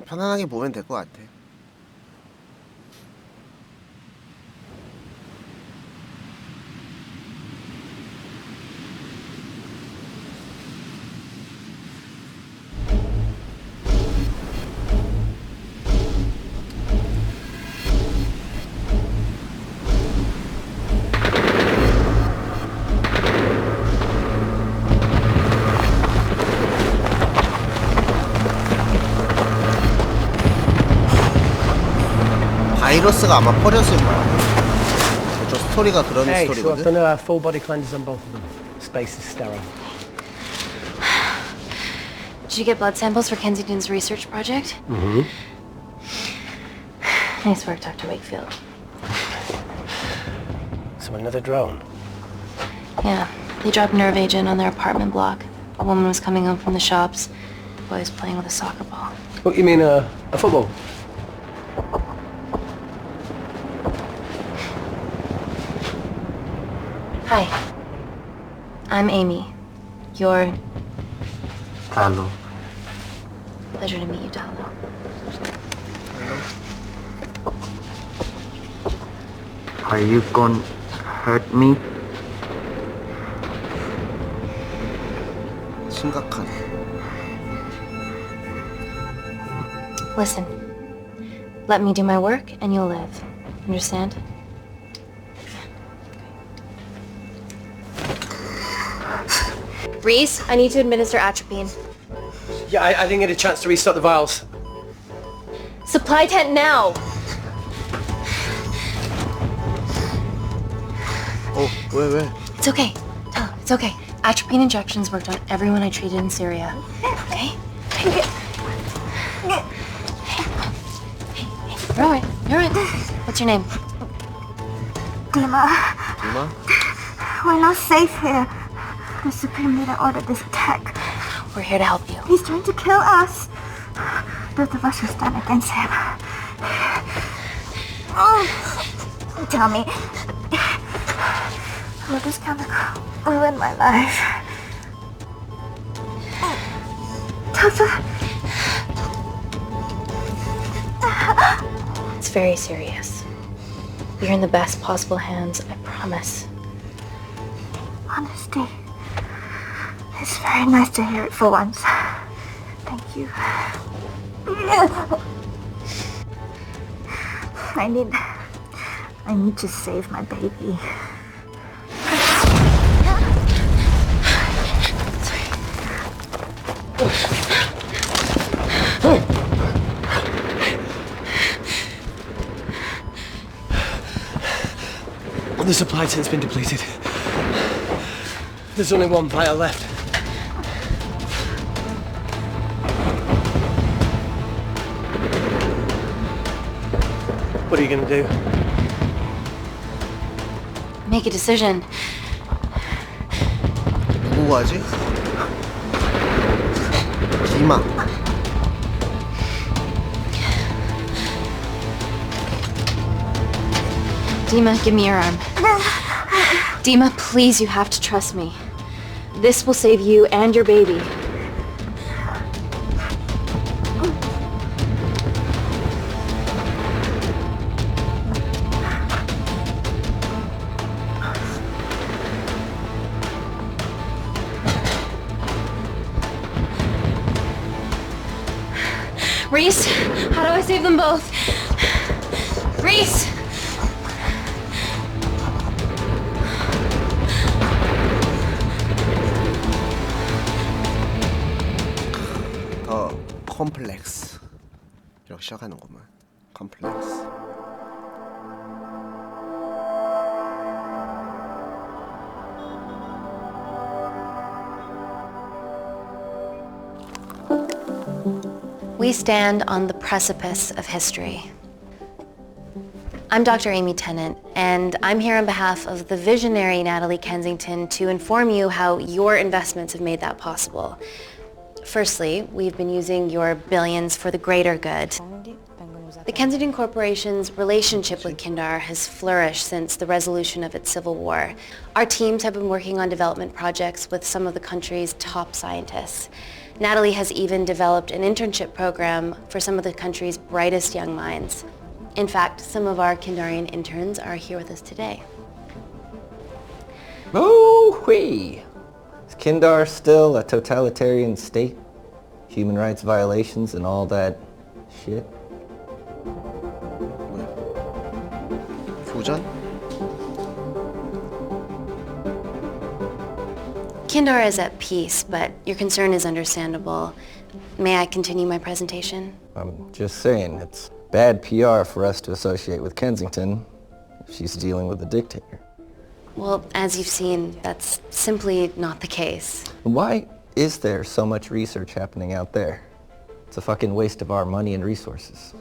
편안하게 보면 될 것 같아. 바이러스가 아마 퍼졌을 거야. 저 스토리가 그런 Hey, so I've 스토리거든. done a full body cleanse on both of them. Space is sterile. Did you get blood samples for Kensington's research project? Mm-hmm. Nice work, Dr. Wakefield. So another drone. Yeah, they dropped nerve agent on their apartment block. A woman was coming home from the shops. The boy was playing with a soccer ball. What, you mean a football? Hi. I'm Amy. You're... Hello. Pleasure to meet you, Talo. Are you gonna hurt me? 심각하네. Listen. Let me do my work and you'll live. Understand? Reese, I need to administer atropine. Yeah, I didn't get a chance to restock the vials. Supply tent now! 왜? It's okay. Tell him, it's okay. Atropine injections worked on everyone I treated in Syria. Okay? Hey, you're alright. You're alright. What's your name? Dima, 디마? we're not safe here. The Supreme Leader ordered this attack. We're here to help you. He's trying to kill us. Both of us will stand against him. Oh, tell me, will this chemical ruin my life? Doctor, It's very serious. You're in the best possible hands, I promise. honesty. It's very nice to hear it for once. Thank you. I need to save my baby. The supply tent's been depleted. There's only one vial left. What are you gonna do? Make a decision. 누구 가지? 디마. Dima, give me your arm. Dima, please, you have to trust me. This will save you and your baby. Reese, how do I save them both? Reese! 컴플렉스. 이렇게 시작하는구만. 컴플렉스. We stand on the precipice of history. I'm Dr. Amy Tennant, and I'm here on behalf of the visionary Natalie Kensington to inform you how your investments have made that possible. Firstly, we've been using your billions for the greater good. The Kensington Corporation's relationship with Kindar has flourished since the resolution of its civil war. Our teams have been working on development projects with some of the country's top scientists. Natalie has even developed an internship program for some of the country's brightest young minds. In fact, some of our Kindarian interns are here with us today. Oh-wee! Is Kindar still a totalitarian state? Human rights violations and all that shit? 도전? Kindar is at peace, but your concern is understandable. May I continue my presentation? I'm just saying, it's bad PR for us to associate with Kensington if she's dealing with a dictator. Well, as you've seen, that's simply not the case. Why is there so much research happening out there? It's a fucking waste of our money and resources.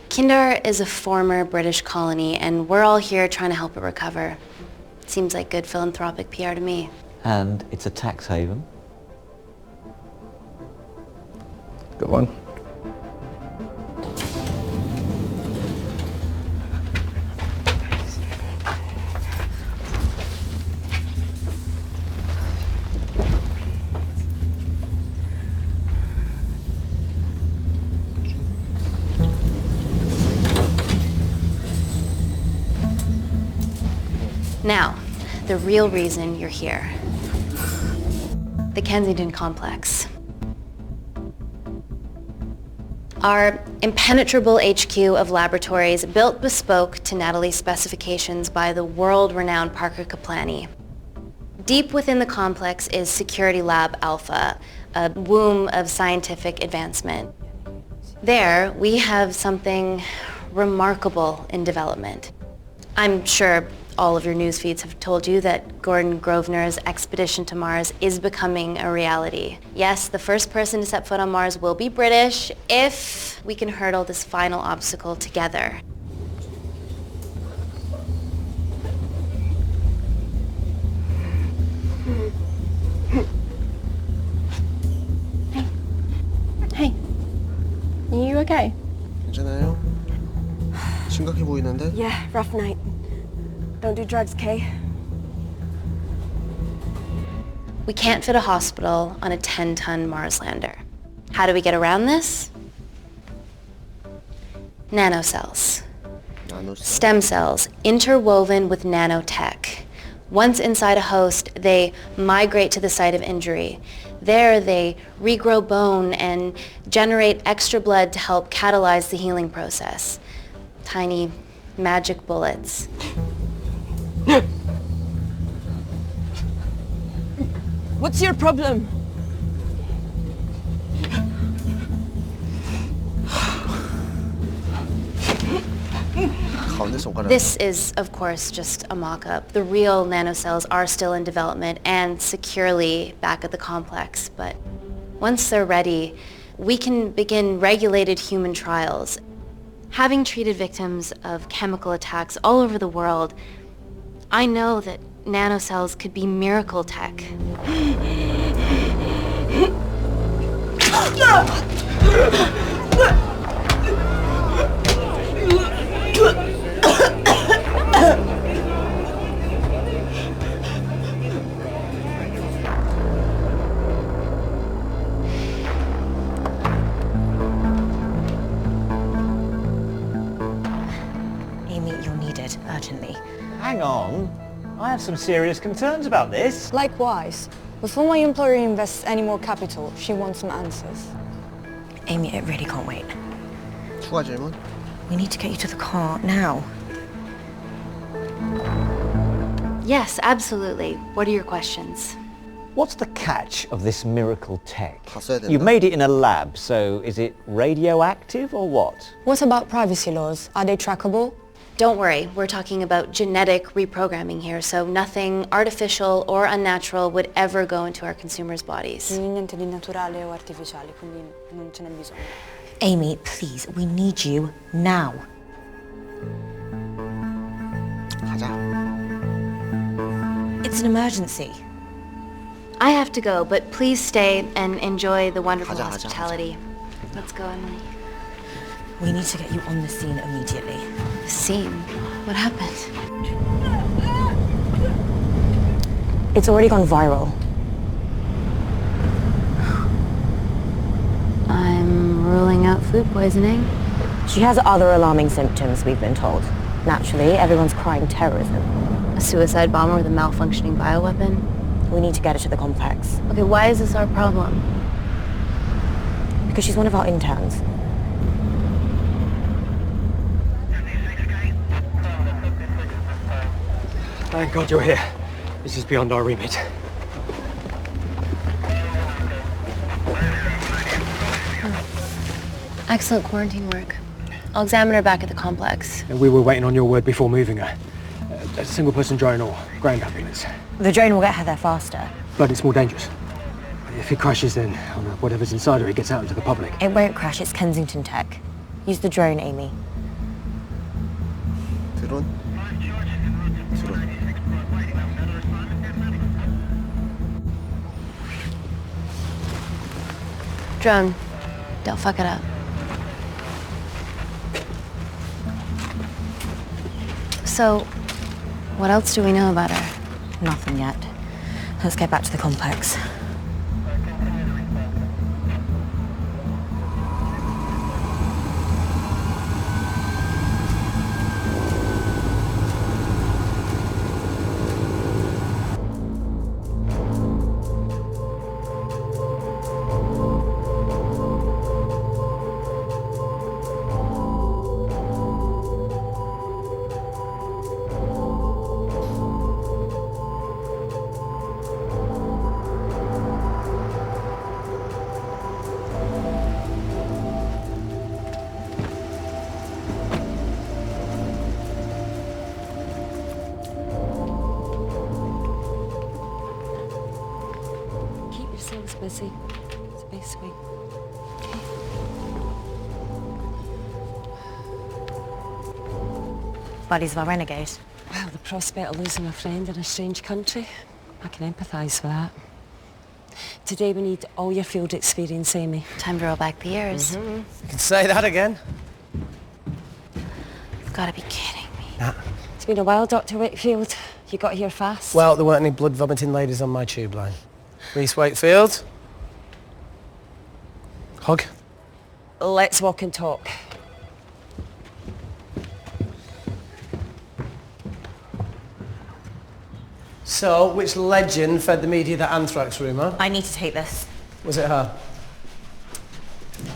Kindar is a former British colony, and we're all here trying to help it recover. Seems like good philanthropic PR to me. And it's a tax haven. Go on. Now, the real reason you're here. The Kensington complex. Our impenetrable HQ of laboratories built bespoke to Natalie's specifications by the world-renowned Parker Kaplany. Deep within the complex is Security Lab Alpha, a womb of scientific advancement. There, we have something remarkable in development. I'm sure all of your news feeds have told you that Gordon Grosvenor's expedition to Mars is becoming a reality. Yes, the first person to set foot on Mars will be British if we can hurdle this final obstacle together. Hey. Are you okay? 괜찮아요? 심각해 보이는데? Yeah, rough night. Don't do drugs, Kay. We can't fit a hospital on a 10-ton Mars lander. How do we get around this? Nanocells. Stem cells interwoven with nanotech. Once inside a host, they migrate to the site of injury. There, they regrow bone and generate extra blood to help catalyze the healing process. Tiny magic bullets. What's your problem? 가운데 손가락. This is, of course, just a mock-up. The real nanocells are still in development and securely back at the complex, but once they're ready, we can begin regulated human trials. Having treated victims of chemical attacks all over the world, I know that nanocells could be miracle tech. Amy, you're needed urgently. Hang on. I have some serious concerns about this. Likewise. Before my employer invests any more capital, she wants some answers. Amy, it really can't wait. 추가 질문? We need to get you to the car now. Yes, absolutely. What are your questions? What's the catch of this miracle tech? 봤어야 된다. You've made it in a lab, so is it radioactive or what? What about privacy laws? Are they trackable? Don't worry, we're talking about genetic reprogramming here, so nothing artificial or unnatural would ever go into our consumers' bodies. Niente di naturale o artificiale, quindi non ce n'è bisogno. Amy, please, we need you now. 가자. It's an emergency. I have to go, but please stay and enjoy the wonderful 가자, 가자, hospitality. Let's go, Emily. We need to get you on the scene immediately. Scene? What happened? It's already gone viral. I'm ruling out food poisoning. She has other alarming symptoms, we've been told. Naturally, everyone's crying terrorism. A suicide bomber with a malfunctioning bioweapon? We need to get her to the complex. Okay, why is this our problem? Because she's one of our interns. Thank God you're here. This is beyond our remit. Excellent quarantine work. I'll examine her back at the complex. And we were waiting on your word before moving her. A single-person drone or ground ambulance. The drone will get her there faster. But it's more dangerous. If it crashes, then whatever's inside her, it gets out into the public. It won't crash, it's Kensington tech. Use the drone, Amy. 드론? 드론. Drone, don't fuck it up. So, what else do we know about her? Nothing yet. Let's get back to the complex. Busy. Space week. Buddies of our renegade. Well, the prospect of losing a friend in a strange country, I can empathise with that. Today we need all your field experience, Amy. Time to roll back the years. You can say that again. You've got to be kidding me. Nah. It's been a while, Dr. Wakefield. You got here fast. Well, there weren't any blood-vomiting ladies on my tube line. Reese Wakefield. Hug. Let's walk and talk. So, which legend fed the media that anthrax rumour? I need to take this. Was it her?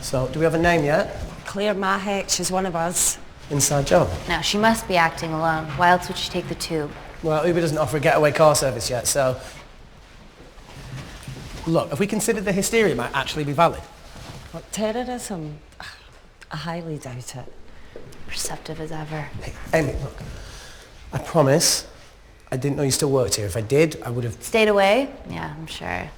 So, do we have a name yet? Claire Mahek, she's one of us. Inside job. Now, she must be acting alone. Why else would she take the tube? Well, Uber doesn't offer a getaway car service yet, so... Look, if we consider the hysteria might actually be valid. What, terrorism? I highly doubt it. Perceptive as ever. Hey, Amy, look. I promise I didn't know you still worked here. If I did, I would have... Stayed away? Yeah, I'm sure.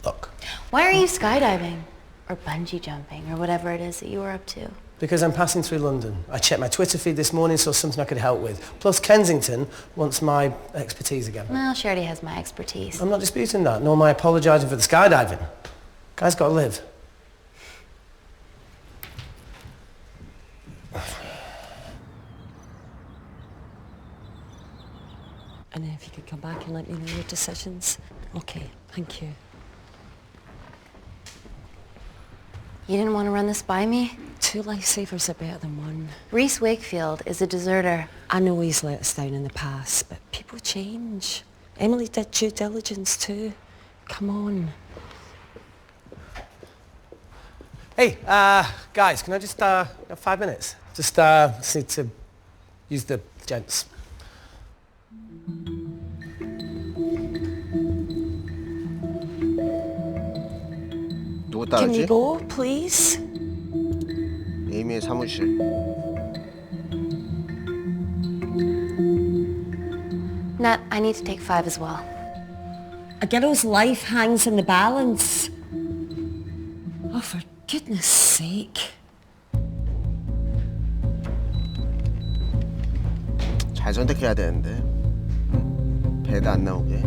Look. Why are you skydiving? Or bungee jumping, or whatever it is that you were up to? Because I'm passing through London. I checked my Twitter feed this morning, saw something I could help with. Plus Kensington wants my expertise again. Well, she already has my expertise. I'm not disputing that, nor am I apologising for the skydiving. Guy's got to live. And if you could come back and let me know your decisions. Okay, thank you. You didn't want to run this by me? 2 lifesavers are better than 1. Reese Wakefield is a deserter. I know he's let us down in the past, but people change. Emily did due diligence too. Come on. Hey, guys, can I just, have 5 minutes? Just need to use the gents. 누구 Can 따르지? we go, please? 에이미의 사무실. Nat, I need to take 5 as well. A girl's life hangs in the balance. Oh, for goodness sake. 잘 선택해야 되는데. 응? 배도 안 나오게.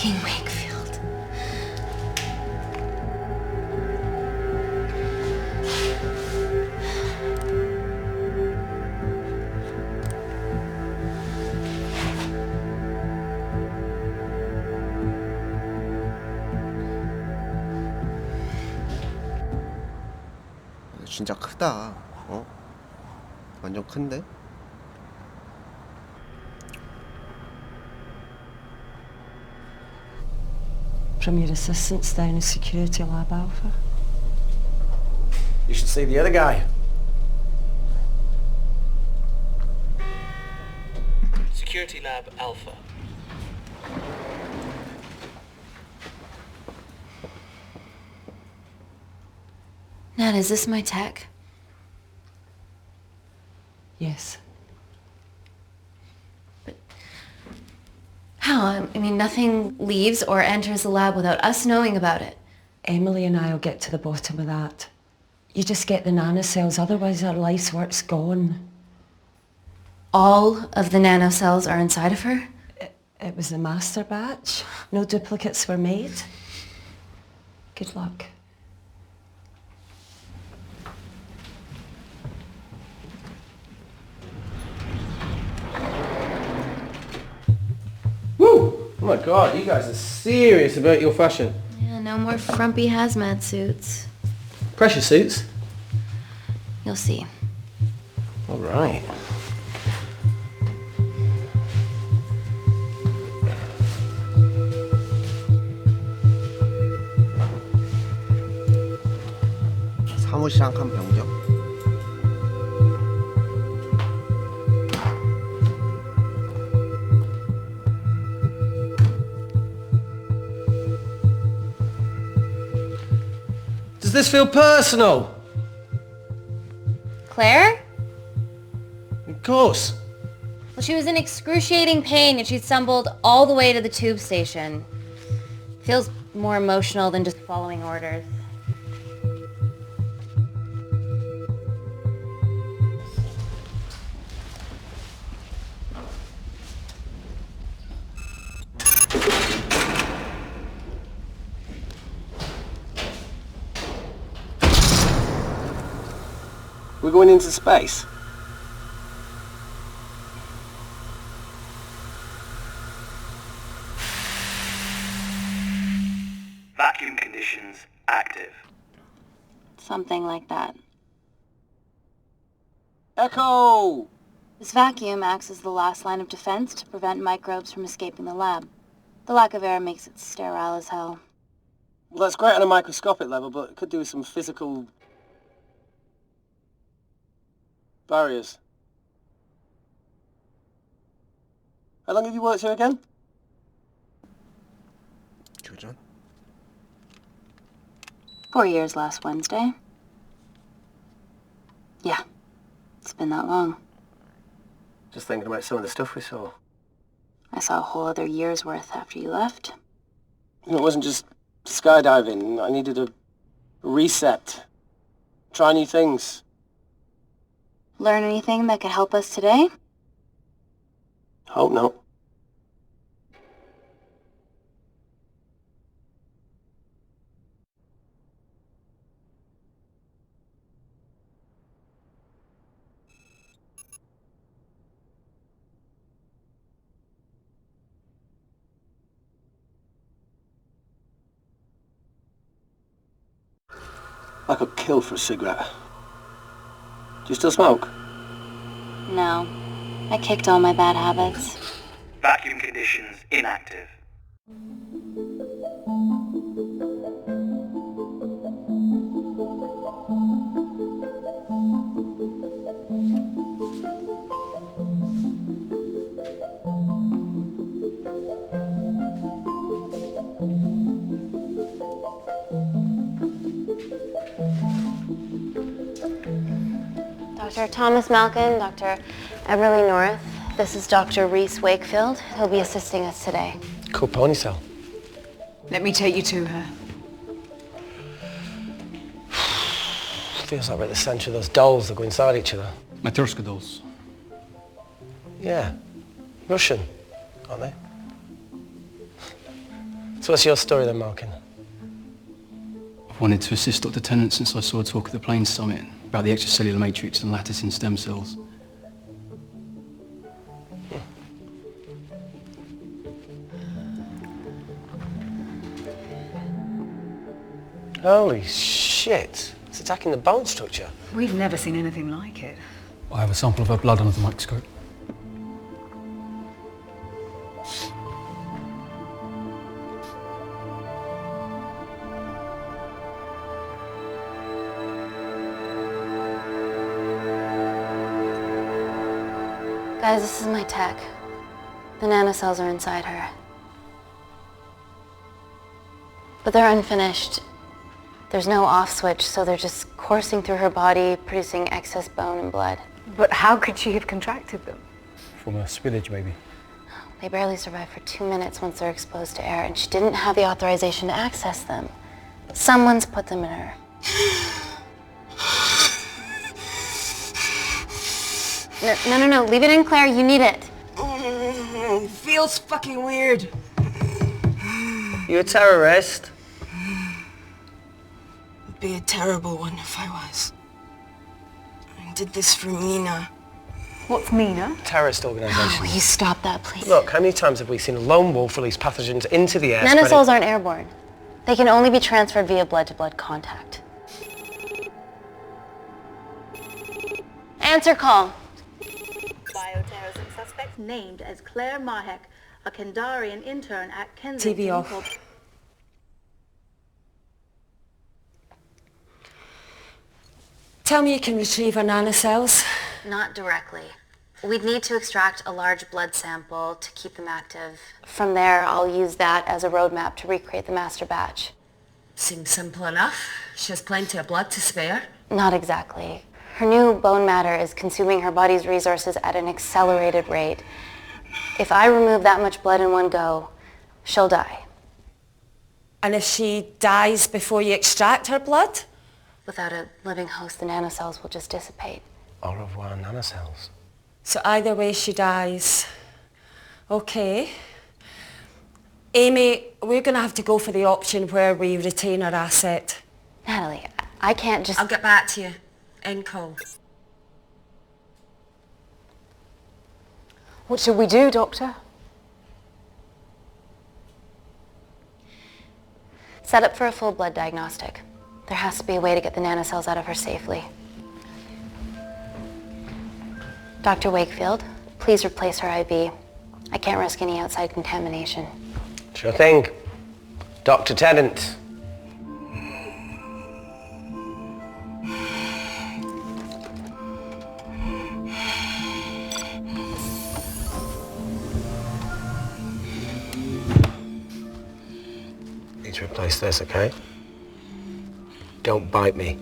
fucking Wakefield. 진짜 크다. 어? 완전 큰데? From your assistants down in Security Lab Alpha. You should see the other guy. Security Lab Alpha. Nat, is this my tech? Yes. How? I mean, nothing leaves or enters the lab without us knowing about it. Emily and I will get to the bottom of that. You just get the nanocells, otherwise our life's work's gone. All of the nanocells are inside of her? It was the master batch. No duplicates were made. Good luck. Woo! Oh my god, you guys are serious about your fashion. Yeah, no more frumpy hazmat suits. Pressure suits? You'll see. All right. 사무실 한 칸 변경? Does this feel personal? Claire? Of course. Well, she was in excruciating pain and she stumbled all the way to the tube station. Feels more emotional than just following orders. We're going into space. Vacuum conditions active. Something like that. Echo! This vacuum acts as the last line of defense to prevent microbes from escaping the lab. The lack of air makes it sterile as hell. Well, that's great on a microscopic level, but it could do with some physical barriers. How long have you worked here again? 교전? 4 years last Wednesday. Yeah, it's been that long. Just thinking about some of the stuff we saw. I saw a whole other year's worth after you left. It wasn't just skydiving. I needed a reset. Try new things. Learn anything that could help us today? Hope not. I could kill for a cigarette. Do you still smoke? No. I kicked all my bad habits. Vacuum conditions inactive. Dr. Thomas Malkin, Dr. Everly North. This is Dr. Reese Wakefield. He'll be assisting us today. Cool ponytail. Let me take you to her. Feels like we're at the centre of those dolls that go inside each other. Matryoshka dolls. Yeah. Russian, aren't they? So what's your story then, Malkin? I've wanted to assist Dr. Tennant since I saw a talk at the Plains Summit about the extracellular matrix and lattice in stem cells. Holy shit. It's attacking the bone structure. We've never seen anything like it. I have a sample of her blood under the microscope. Guys, this is my tech. The nanocells are inside her. But they're unfinished. There's no off switch, so they're just coursing through her body, producing excess bone and blood. But how could she have contracted them? From a spillage, maybe. They barely survive for 2 minutes once they're exposed to air, and she didn't have the authorization to access them. Someone's put them in her. No, leave it in, Claire, you need it. Feels fucking weird. You a terrorist? Would be a terrible one if I was. I did this for Mina. What's Mina? Terrorist organisation. Will you stop that, please? Look, how many times have we seen a lone wolf release pathogens into the air? Nanocells aren't airborne. They can only be transferred via blood-to-blood contact. Answer call. Bioterrorism suspect named as Claire Mahek, a Kandarian intern at Kensington. TV off. Tell me you can retrieve her nanocells. Not directly. We'd need to extract a large blood sample to keep them active. From there, I'll use that as a roadmap to recreate the master batch. Seems simple enough. She has plenty of blood to spare. Not exactly. Her new bone matter is consuming her body's resources at an accelerated rate. If I remove that much blood in one go, she'll die. And if she dies before you extract her blood? Without a living host, the nanocells will just dissipate. Au revoir, nanocells. So either way she dies. Okay. Amy, we're going to have to go for the option where we retain our asset. Natalie, I can't just... I'll get back to you. End call. What should we do, Doctor? Set up for a full blood diagnostic. There has to be a way to get the nanocells out of her safely. Dr. Wakefield, please replace her IV. I can't risk any outside contamination. Sure thing. Dr. Tennant. Need to replace this, okay? Don't bite me.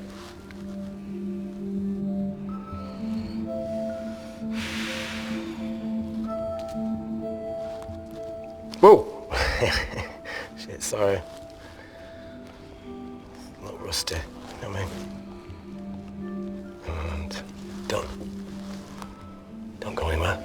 Whoa! Shit, sorry. A little rusty, you know what I mean? And don't go anywhere.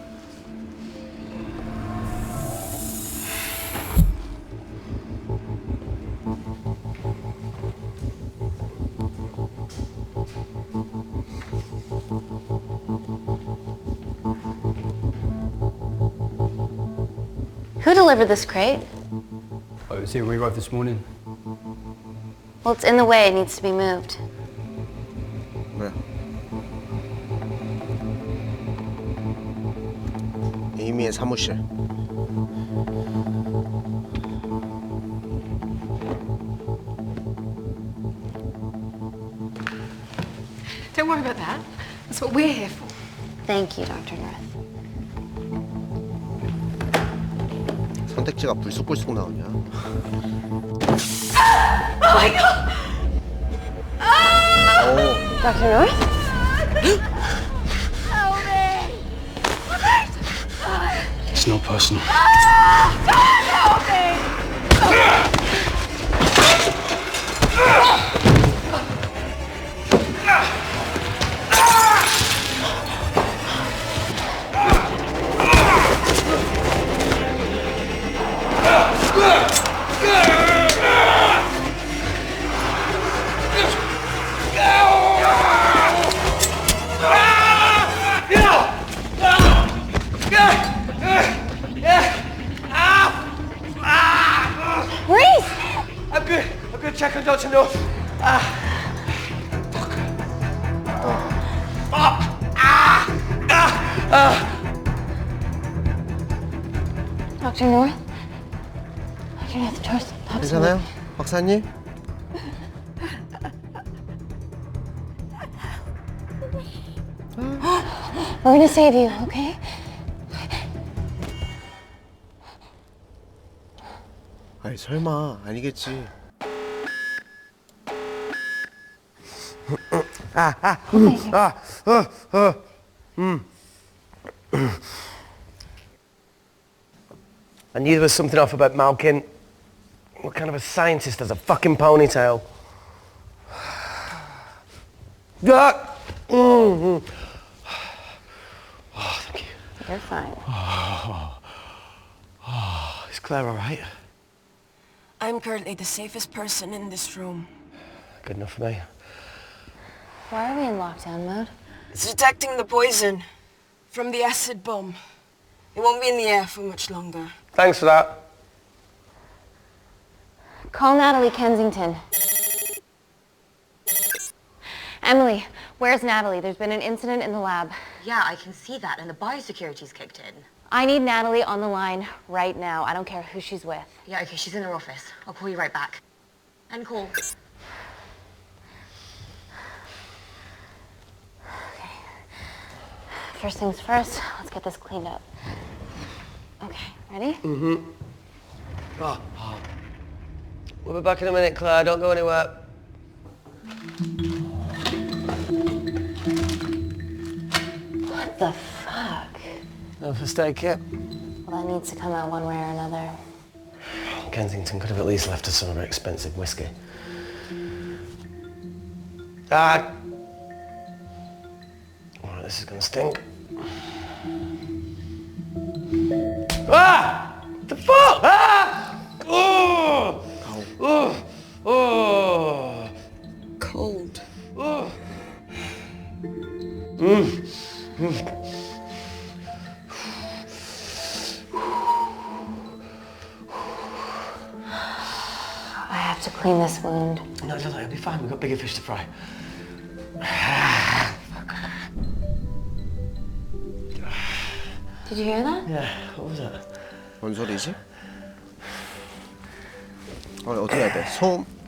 Who delivered this crate? I was here when we arrived this morning. Well, it's in the way. It needs to be moved. 왜? 에이미의 사무실. Don't worry about that. That's what we're here for. Thank you, Dr. North. 선택지가 불쑥불쑥 나오냐? Oh my God! Dr. North? Help me! It's not personal. Help me! I'm good. Check on Dr. North. Dr. North? Dr. North, talk to 괜찮아요? 박사님? We're gonna save you, okay? 아이 설마 아니겠지. I knew there was something off about Malkin. What kind of a scientist has a fucking ponytail? Oh, thank you. You're fine. Is Claire all right? I'm currently the safest person in this room. Good enough for me. Why are we in lockdown mode? It's detecting the poison from the acid bomb. It won't be in the air for much longer. Thanks for that. Call Natalie Kensington. Emily, where's Natalie? There's been an incident in the lab. Yeah, I can see that, and the biosecurity's kicked in. I need Natalie on the line right now. I don't care who she's with. Yeah, okay, she's in her office. I'll call you right back. End call. Okay. First things first, let's get this cleaned up. Okay, ready? Mm-hmm. We'll be back in a minute, Claire. Don't go anywhere. What the fuck? No first aid kit. Well, that needs to come out one way or another. Kensington could have at least left us some of her expensive whiskey. Alright, this is gonna stink. The fuck? Oh! Oh! Oh! Cold. Oh! I have to clean this wound. No, it'll be fine. We've got bigger fish to fry. Did you hear that? Yeah, what was that? 뭔 소리지? 어떻게 해야 돼?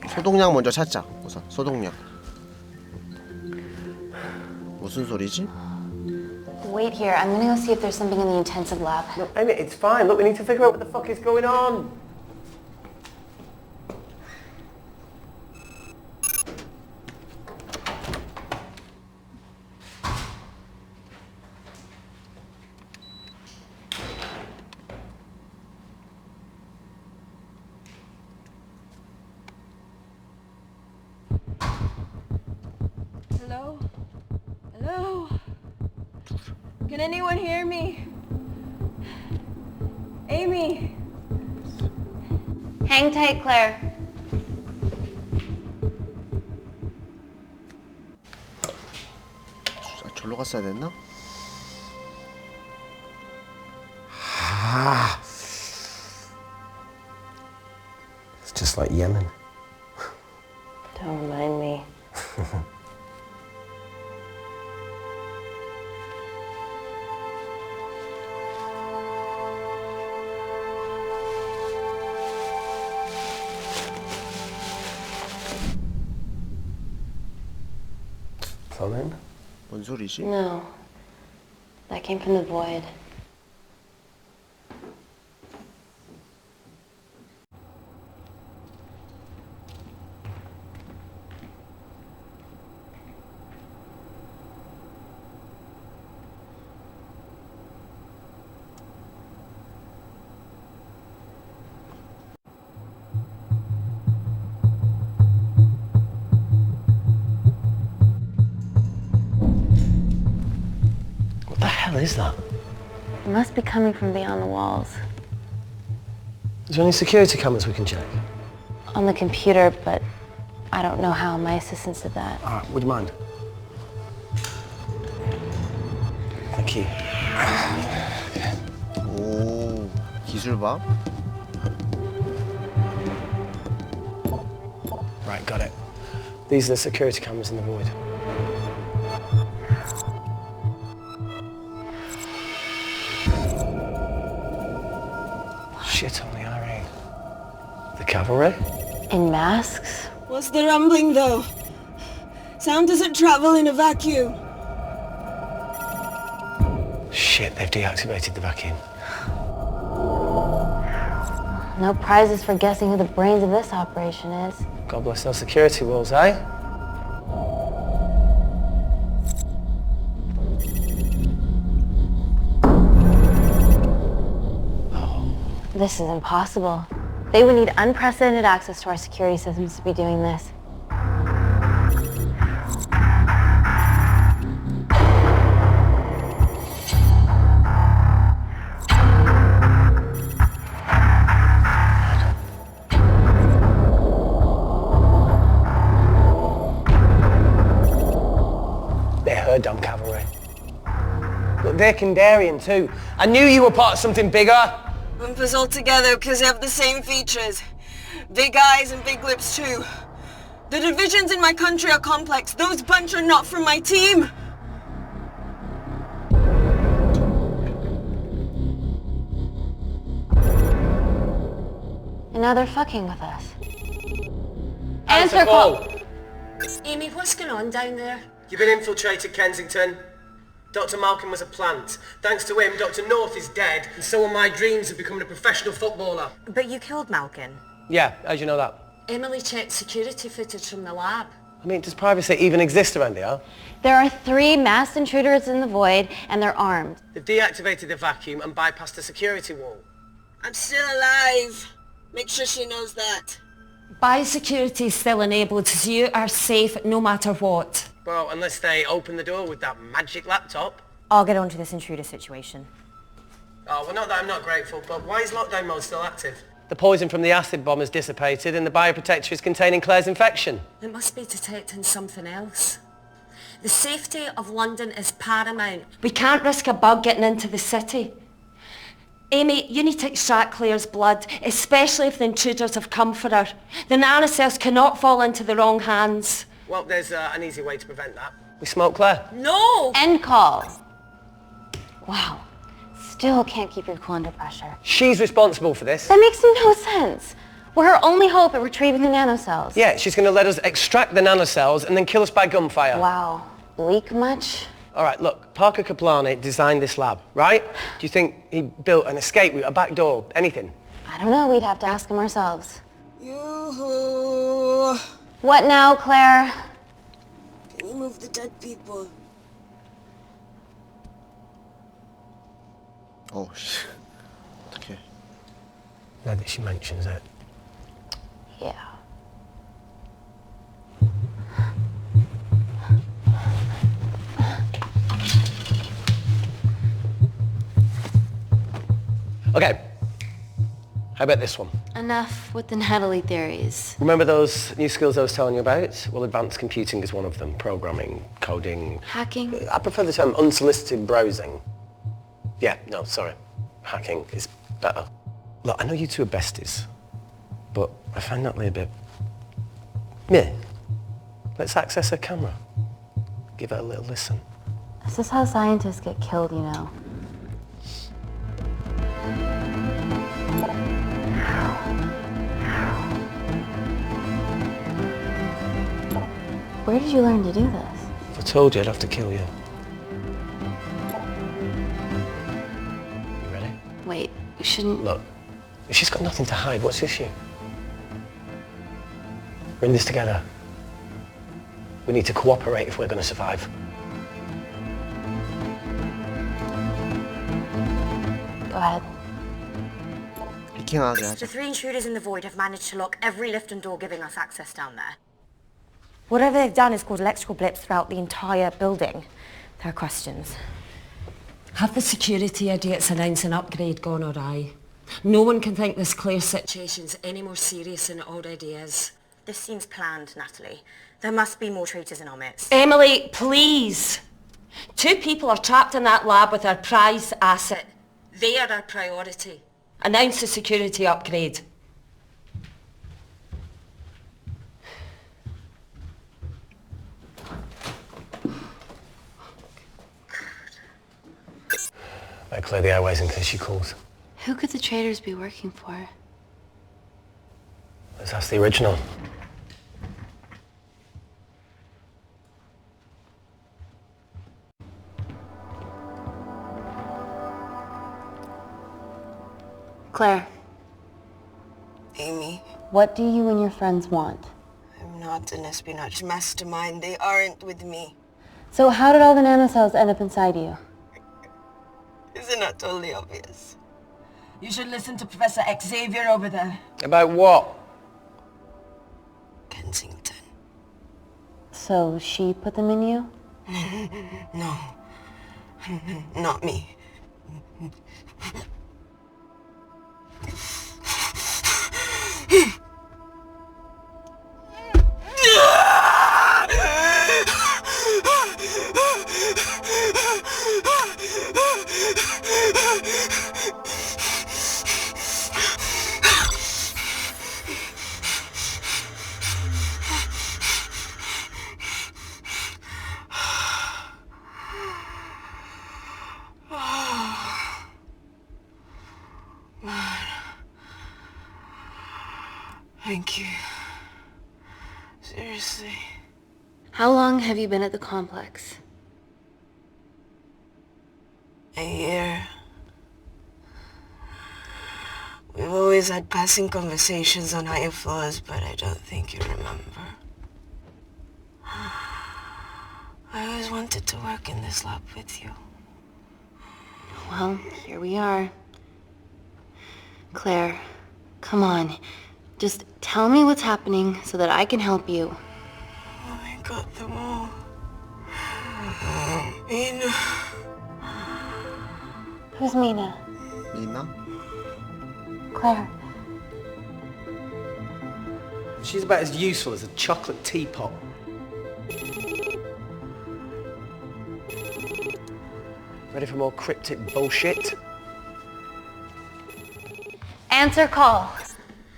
소독약 먼저 찾자. 우선 소독약. 무슨 소리지? Wait here. I'm gonna go see if there's something in the intensive lab. No, Amy, it's fine. Look, we need to figure out what the fuck is going on. Hello? Hello? Can anyone hear me? Amy? Hang tight, Claire. 절로 갔어야 됐나? It's just like Yemen. Don't remind me. Something? 뭔 소리지? No. That came from the void. What the hell is that? It must be coming from beyond the walls. Is there any security cameras we can check? On the computer, but I don't know how my assistants did that. All right, would you mind? Thank you. 오, 기술 봐. Right, got it. These are the security cameras in the void. Shit on the RA. The cavalry? In masks? What's the rumbling, though? Sound doesn't travel in a vacuum. Shit, they've deactivated the vacuum. No prizes for guessing who the brains of this operation is. God bless those security walls, eh? This is impossible. They would need unprecedented access to our security systems to be doing this. They're her dumb cavalry. Look, they're Kandarian too. I knew you were part of something bigger. Lump us all together because they have the same features. Big eyes and big lips too. The divisions in my country are complex. Those bunch are not from my team. And now they're fucking with us. Answer call! Amy, what's going on down there? You've been infiltrated, Kensington. Dr. Malkin was a plant. Thanks to him, Dr. North is dead, and so are my dreams of becoming a professional footballer. But you killed Malkin. Yeah, how'd you know that? Emily checked security footage from the lab. I mean, does privacy even exist around here? There are 3 masked intruders in the void, and they're armed. They've deactivated the vacuum and bypassed the security wall. I'm still alive. Make sure she knows that. Biosecurity is still enabled, so you are safe no matter what. Well, unless they open the door with that magic laptop. I'll get onto this intruder situation. Oh, well, not that I'm not grateful, but why is lockdown mode still active? The poison from the acid bomb has dissipated and the bioprotector is containing Claire's infection. It must be detecting something else. The safety of London is paramount. We can't risk a bug getting into the city. Amy, you need to extract Claire's blood, especially if the intruders have come for her. The nanocells cannot fall into the wrong hands. Well, there's an easy way to prevent that. We smoke Claire. No! End call. Wow. Still can't keep your cool under pressure. She's responsible for this. That makes no sense. We're her only hope at retrieving the nanocells. Yeah, she's going to let us extract the nanocells and then kill us by gunfire. Wow. Bleak much? All right, look, Parker Kaplani designed this lab, right? Do you think he built an escape route, a back door, anything? I don't know. We'd have to ask him ourselves. Yoo-hoo! What now, Claire? Can you move the dead people? Oh, shit. Okay. Now that she mentions it. Yeah. Okay. How about this one? Enough with the Natalie theories. Remember those new skills I was telling you about? Well, advanced computing is one of them. Programming, coding. Hacking? I prefer the term unsolicited browsing. Yeah, no, sorry. Hacking is better. Look, I know you two are besties, but I find Natalie a bit... meh. Let's access her camera. Give her a little listen. This is how scientists get killed, you know. Where did you learn to do this? If I told you, I'd have to kill you. You ready? Wait, you shouldn't... Look, if she's got nothing to hide, what's the issue? We're in this together. We need to cooperate if we're going to survive. Go ahead. 해킹하게 하자. The 3 intruders in the void have managed to lock every lift and door giving us access down there. Whatever they've done is caused electrical blips throughout the entire building. There are questions. Have the security idiots announced an upgrade gone awry? No one can think this Claire situation's any more serious than it already is. This seems planned, Natalie. There must be more traitors in our midst. Emily, please. 2 people are trapped in that lab with our prized asset. They are our priority. Announce the security upgrade. Better clear the airways in case she calls. Who could the traitors be working for? Let's ask the original. Claire, Amy, what do you and your friends want? I'm not an espionage mastermind. They aren't with me. So how did all the nanocells end up inside you? Isn't that totally obvious? You should listen to Professor Xavier over there. About what? Kensington. So she put them in you? No. Not me. Thank you. Seriously. How long have you been at the complex? A year. We've always had passing conversations on higher floors, but I don't think you remember. I always wanted to work in this lab with you. Well, here we are. Claire, come on. Just tell me what's happening so that I can help you. I got them all. Mina. Who's Mina? Mina? Claire. She's about as useful as a chocolate teapot. Ready for more cryptic bullshit? Answer call.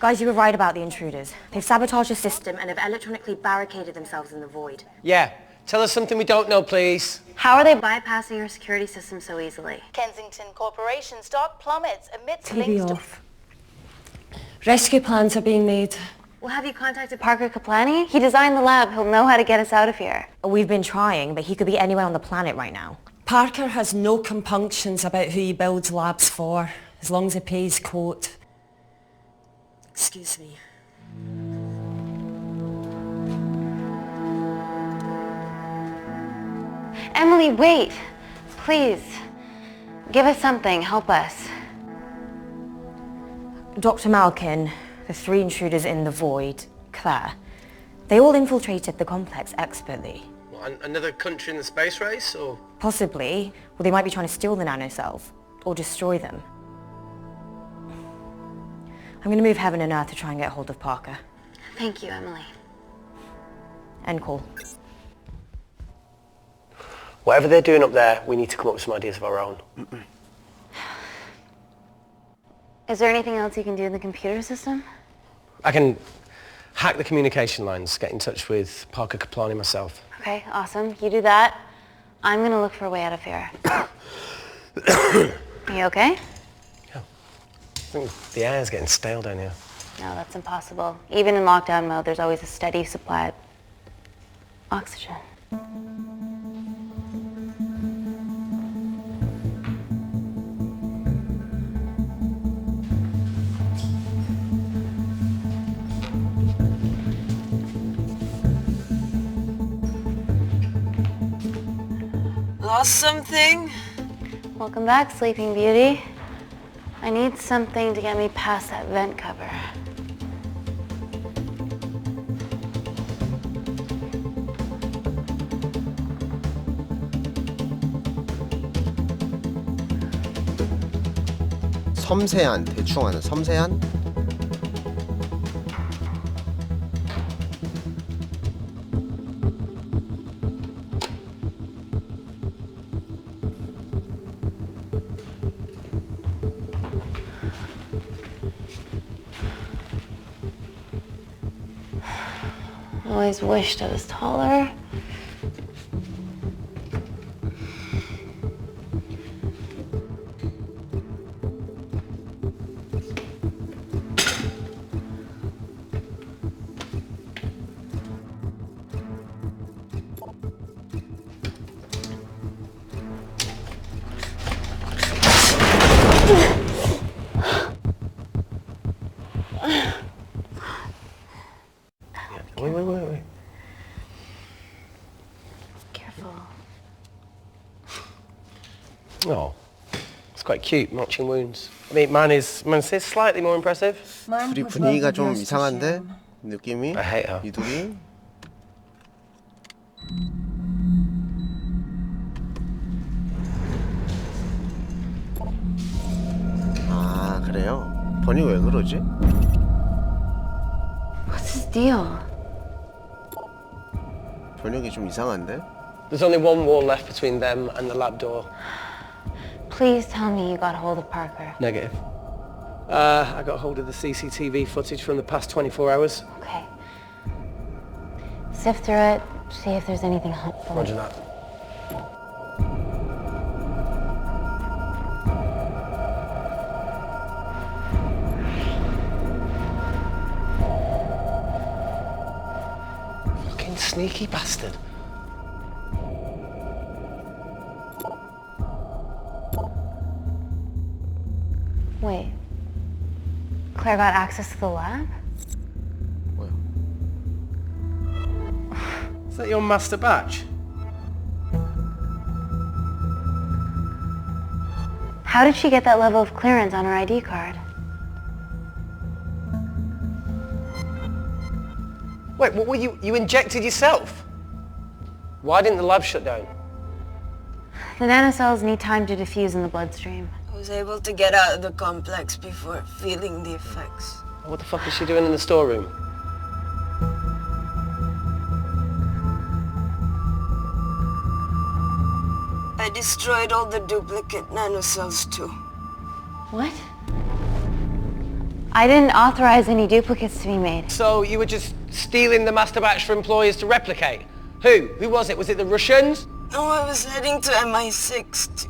Guys, you were right about the intruders. They've sabotaged the system And have electronically barricaded themselves in the void. Yeah. Tell us something we don't know, please. How are they bypassing your security system so easily? Kensington Corporation stock plummets amidst TV links to... off. Rescue plans are being made. Well, have you contacted Parker Kaplani? He designed the lab. He'll know how to get us out of here. We've been trying, but he could be anywhere on the planet right now. Parker has no compunctions about who he builds labs for, as long as he pays quote. Excuse me. Emily, wait. Please. Give us something. Help us. Dr. Malkin, the 3 intruders in the void, Claire, they all infiltrated the complex expertly. What, another country in the space race, or...? Possibly. Well, they might be trying to steal the nanocells, or destroy them. I'm going to move heaven and earth to try and get hold of Parker. Thank you, Emily. End call. Whatever they're doing up there, we need to come up with some ideas of our own. Is there anything else you can do in the computer system? I can hack the communication lines, get in touch with Parker Kaplani myself. Okay, awesome. You do that. I'm gonna look for a way out of here. You okay? Yeah. I think the air's getting stale down here. No, that's impossible. Even in lockdown mode, there's always a steady supply of oxygen. Lost something? Welcome back, Sleeping Beauty. I need something to get me past that vent cover. 섬세한, 대충 하는 섬세한? Always wished I was taller. Wait. Careful. Oh, it's quite cute, matching wounds. I mean, mine's slightly more impressive. 둘이 분위기가 좀 이상한데? 느낌이? I hate her. 이 둘이? 아, 그래요? 버니 왜 그러지? What's his deal? 번역이 좀 이상한데? There's only one wall left between them and the lab door. Please tell me you got hold of Parker. Negative. I got hold of the CCTV footage from the past 24 hours. Okay. Sift through it, see if there's anything helpful. Roger that. Fucking sneaky bastard. Wait. Claire got access to the lab? 뭐야? Is that your master batch? How did she get that level of clearance on her ID card? Wait, what were you injected yourself? Why didn't the lab shut down? The nanocells need time to diffuse in the bloodstream. I was able to get out of the complex before feeling the effects. What the fuck is she doing in the storeroom? I destroyed all the duplicate nanocells too. What? I didn't authorize any duplicates to be made. So you were just stealing the master batch for employers to replicate? Who? Who was it? Was it the Russians? No, I was heading to MI6.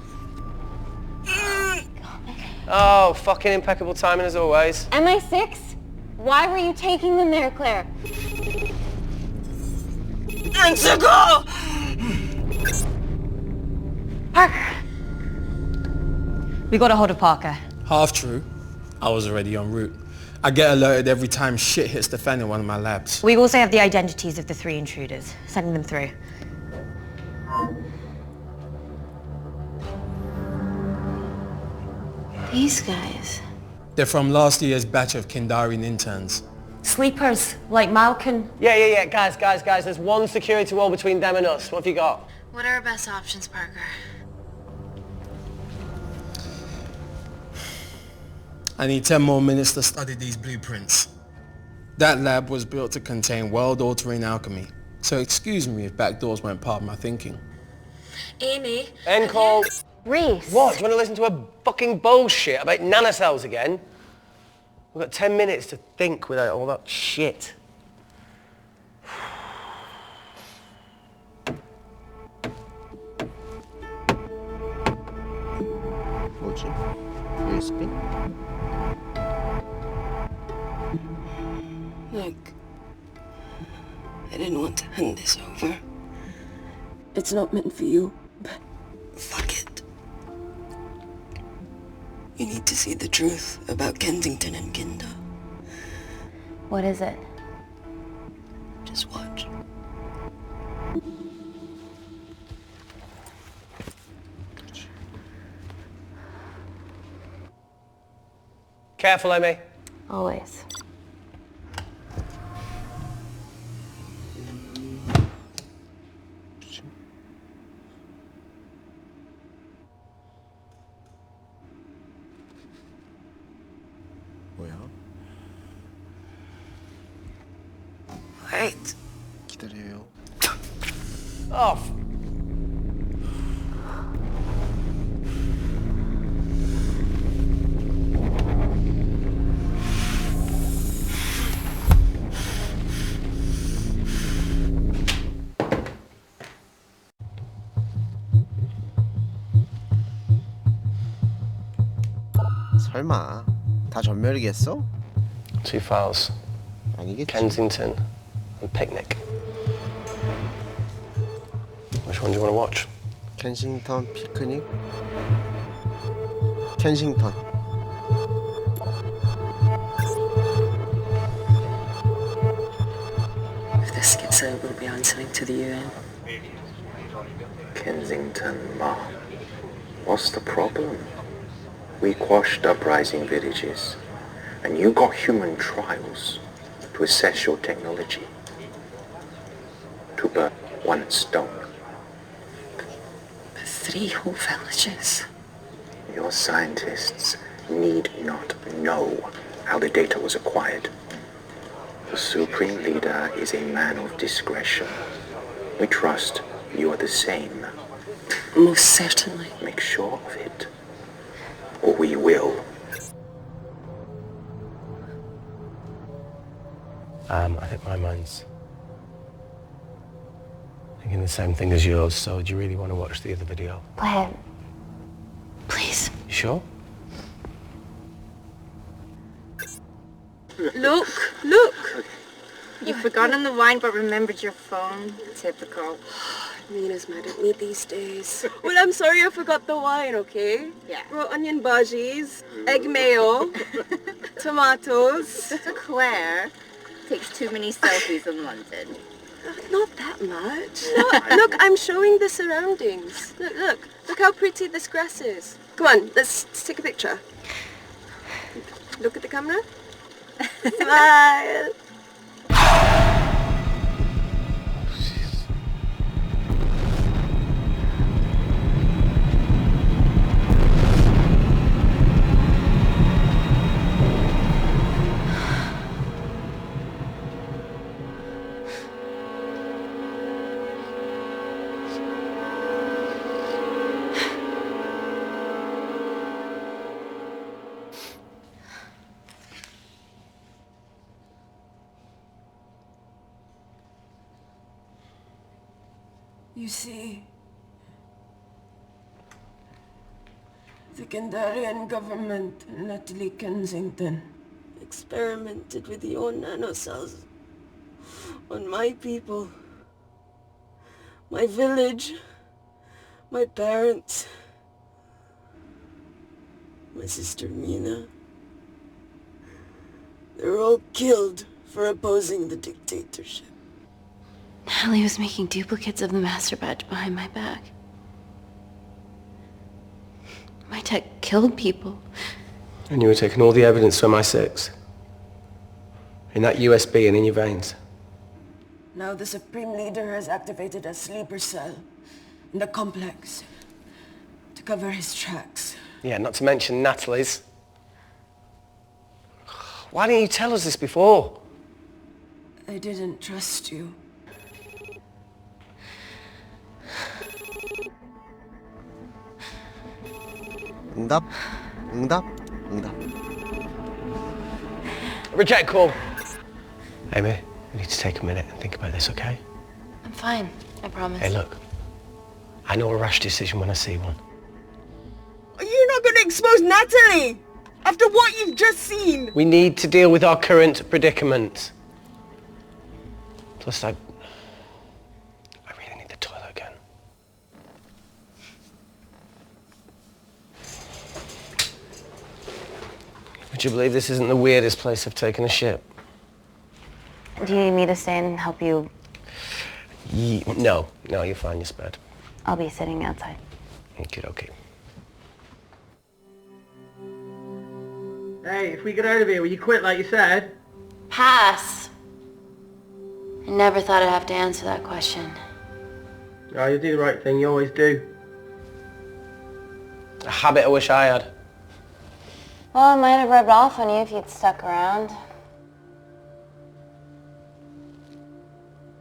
Oh, fucking impeccable timing as always. MI6? Why were you taking them there, Claire? Let's go! Parker! We got a hold of Parker. Half true. I was already en route. I get alerted every time shit hits the fan in one of my labs. We also have the identities of the 3 intruders. Sending them through. These guys. They're from last year's batch of Kindarian interns. Sleepers, like Malkin. Yeah. Guys. There's one security wall between them and us. What have you got? What are our best options, Parker? I need 10 more minutes to study these blueprints. That lab was built to contain world-altering alchemy. So excuse me if backdoors weren't part of my thinking. Amy. End call. Reese. What? Do you want to listen to a fucking bullshit about nanocells again? We've got 10 minutes to think without all that shit. 뭐지? USB? Look, I didn't want to hand this over. It's not meant for you, but fuck it. You need to see the truth about Kensington and Kinder. What is it? Just watch. Careful, Amy. Always. wait. 기다려요. Oh. 설마 다 전멸이겠어? Two files. 아니겠지. Kensington and Picnic. Which one do you want to watch? 켄싱턴 피크닉. 켄싱턴. If this gets out, we'll be answering to the UN. Kensington, Ma. What's the problem? We quashed uprising villages, and you got human trials to assess your technology. To burn one stone. 3 whole villages. Your scientists need not know how the data was acquired. The Supreme Leader is a man of discretion. We trust you are the same. Most certainly. Make sure of it. Or we will. I think my mind's thinking the same thing as yours, so do you really want to watch the other video? Go ahead. Please. You sure? Look! You've forgotten the wine but remembered your phone. Typical. Mina's mad at me these days. Well, I'm sorry I forgot the wine, okay? Yeah. Raw onion bhajis, egg mayo, tomatoes. Claire takes too many selfies in London. Not that much. Look, I'm showing the surroundings. Look how pretty this grass is. Come on, let's take a picture. Look at the camera. Smile. You see, the Kandarian government and Natalie Kensington experimented with your nanocells on my people, my village, my parents, my sister Mina. They were all killed for opposing the dictatorship. Natalie was making duplicates of the master badge behind my back. My tech killed people. And you were taking all the evidence from MI6? In that USB and in your veins? Now the Supreme Leader has activated a sleeper cell in the complex to cover his tracks. Yeah, not to mention Natalie's. Why didn't you tell us this before? I didn't trust you. 응답. Reject call. Amy, we need to take a minute and think about this, okay? I'm fine, I promise. Hey, look. I know a rash decision when I see one. You're not going to expose Natalie after what you've just seen. We need to deal with our current predicament. Plus, I really need the toilet again. Would you believe this isn't the weirdest place I've taken a shit? Do you need me to stay and help you? No, you're fine, you're spared. I'll be sitting outside. Okay. Hey, if we get out of here, will you quit like you said? Pass. I never thought I'd have to answer that question. Oh, you do the right thing, you always do. A habit I wish I had. Well, it might have rubbed off on you if you'd stuck around.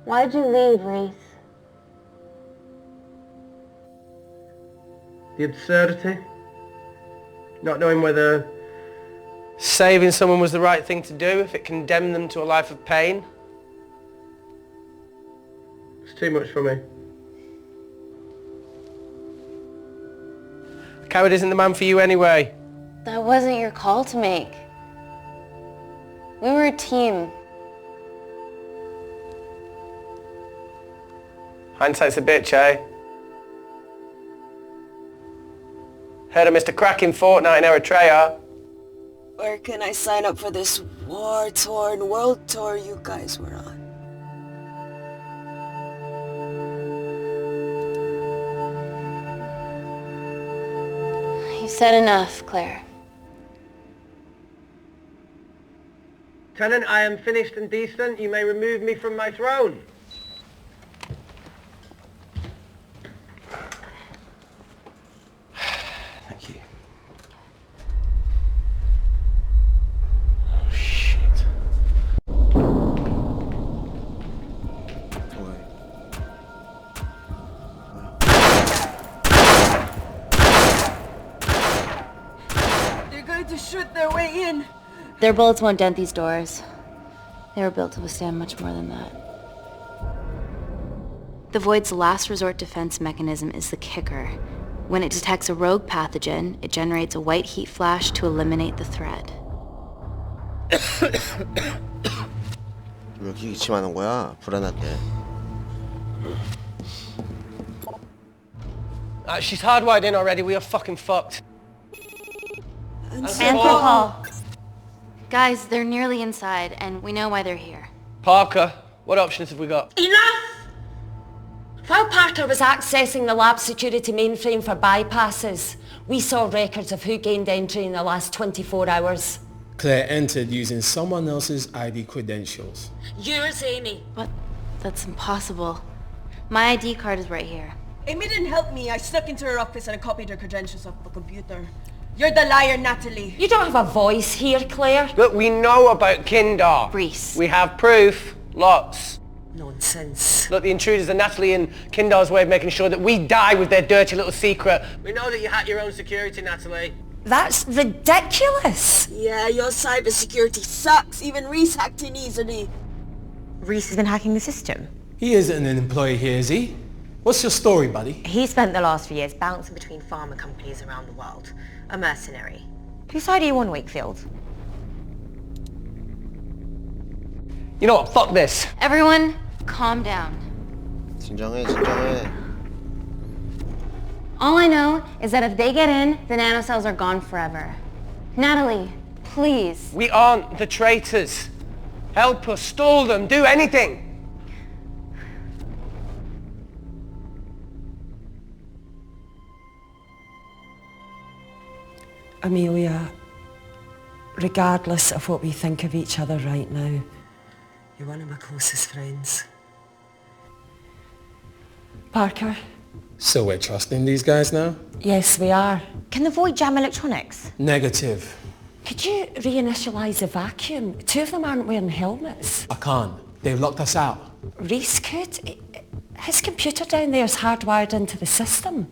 Why'd you leave, Reese? The absurdity. Not knowing whether saving someone was the right thing to do if it condemned them to a life of pain. it's too much for me. A coward isn't the man for you anyway. That wasn't your call to make. We were a team. Hindsight's a bitch, eh? Heard of Mr. Cracking Fortnite in Eritrea. Where can I sign up for this war-torn world tour you guys were on? You said enough, Claire. Tenant, I am finished and decent. You may remove me from my throne. Thank you. Oh, shit. They're going to shoot their way in. Their bullets won't dent these doors. They were built to withstand much more than that. The Void's last resort defense mechanism is the kicker. When it detects a rogue pathogen, it generates a white heat flash to eliminate the threat. 왜 이렇게 기침하는 거야? 불안하게. She's hardwired in already. We are fucking fucked. Anthropol. Guys, they're nearly inside, and we know why they're here. Parker, what options have we got? Enough! While Parker was accessing the lab security mainframe for bypasses, we saw records of who gained entry in the last 24 hours. Claire entered using someone else's ID credentials. Yours, Amy. But that's impossible. My ID card is right here. Amy didn't help me. I snuck into her office and I copied her credentials off the computer. You're the liar, Natalie. You don't have a voice here, Claire. Look, we know about Kindar. Reese. We have proof. Lots. Nonsense. Look, the intruders are Natalie and Kindar's way of making sure that we die with their dirty little secret. We know that you hack your own security, Natalie. That's ridiculous. Yeah, your cybersecurity sucks. Even Reese hacked in easily. Reese has been hacking the system. He isn't an employee here, is he? What's your story, buddy? He spent the last few years bouncing between pharma companies around the world. A mercenary. Whose side are you on, Wakefield? You know what? Fuck this. Everyone, calm down. 진정해, 진정해. All I know is that if they get in, the nanocells are gone forever. Natalie, please. We aren't the traitors. Help us, stall them, do anything. Amelia, regardless of what we think of each other right now, you're one of my closest friends. Parker? So we're trusting these guys now? Yes, we are. Can the Void jam electronics? Negative. Could you reinitialize the vacuum? Two of them aren't wearing helmets. I can't. They've locked us out. Reese could. His computer down there is hardwired into the system.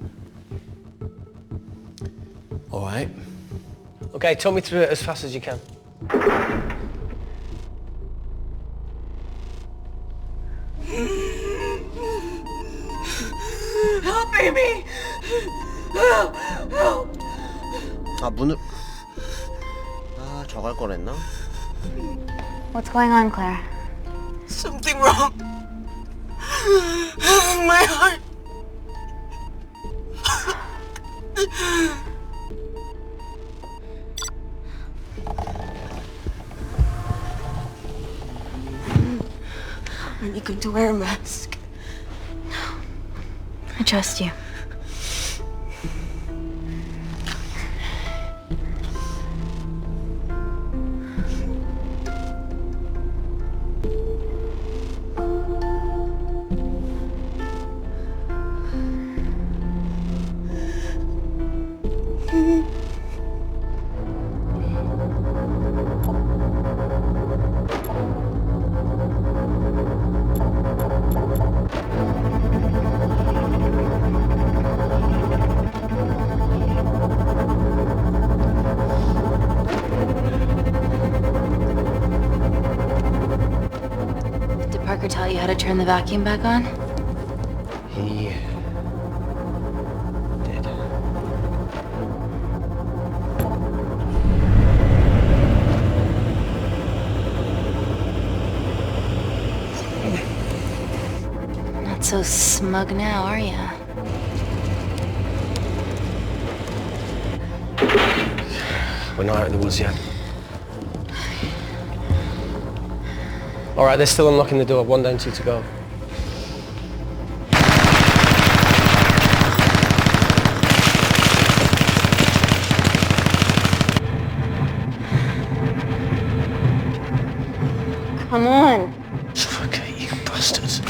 All right. Okay, talk me through it as fast as you can. Help, Amy! Help! Help! 아, 문을... 아, 저갈 거랬나? What's going on, Claire? Something wrong. My heart. Are you going to wear a mask? I trust you. Parker tell you how to turn the vacuum back on? He did. Not so smug now, are ya? We're not out of the woods yet. All right, they're still unlocking the door. 1 down, 2 to go. Come on. Suffocate, you bastards.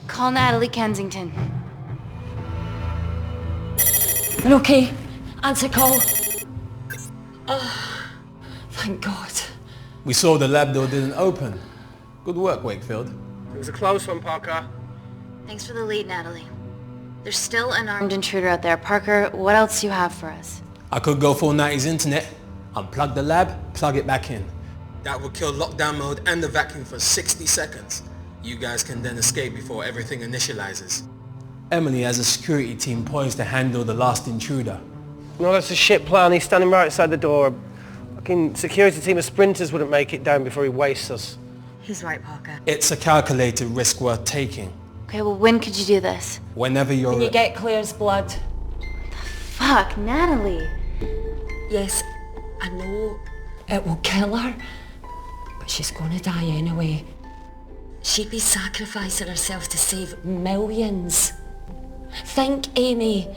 Call Natalie Kensington. We're okay. Answer call. Oh, thank God. We saw the lab door didn't open. Good work, Wakefield. It was a close one, Parker. Thanks for the lead, Natalie. There's still an armed intruder out there. Parker, what else do you have for us? I could go full 90s internet, unplug the lab, plug it back in. That would kill lockdown mode and the vacuum for 60 seconds. You guys can then escape before everything initializes. Emily has a security team poised to handle the last intruder. No, that's a shit plan. He's standing right outside the door. Fucking security team of sprinters wouldn't make it down before he wastes us. He's right, Parker. It's a calculated risk worth taking. Okay, well, when could you do this? Whenever you're... When you get Claire's blood. Fuck, Natalie. Yes, I know it will kill her, but she's gonna die anyway. She'd be sacrificing herself to save millions. Think, Amy.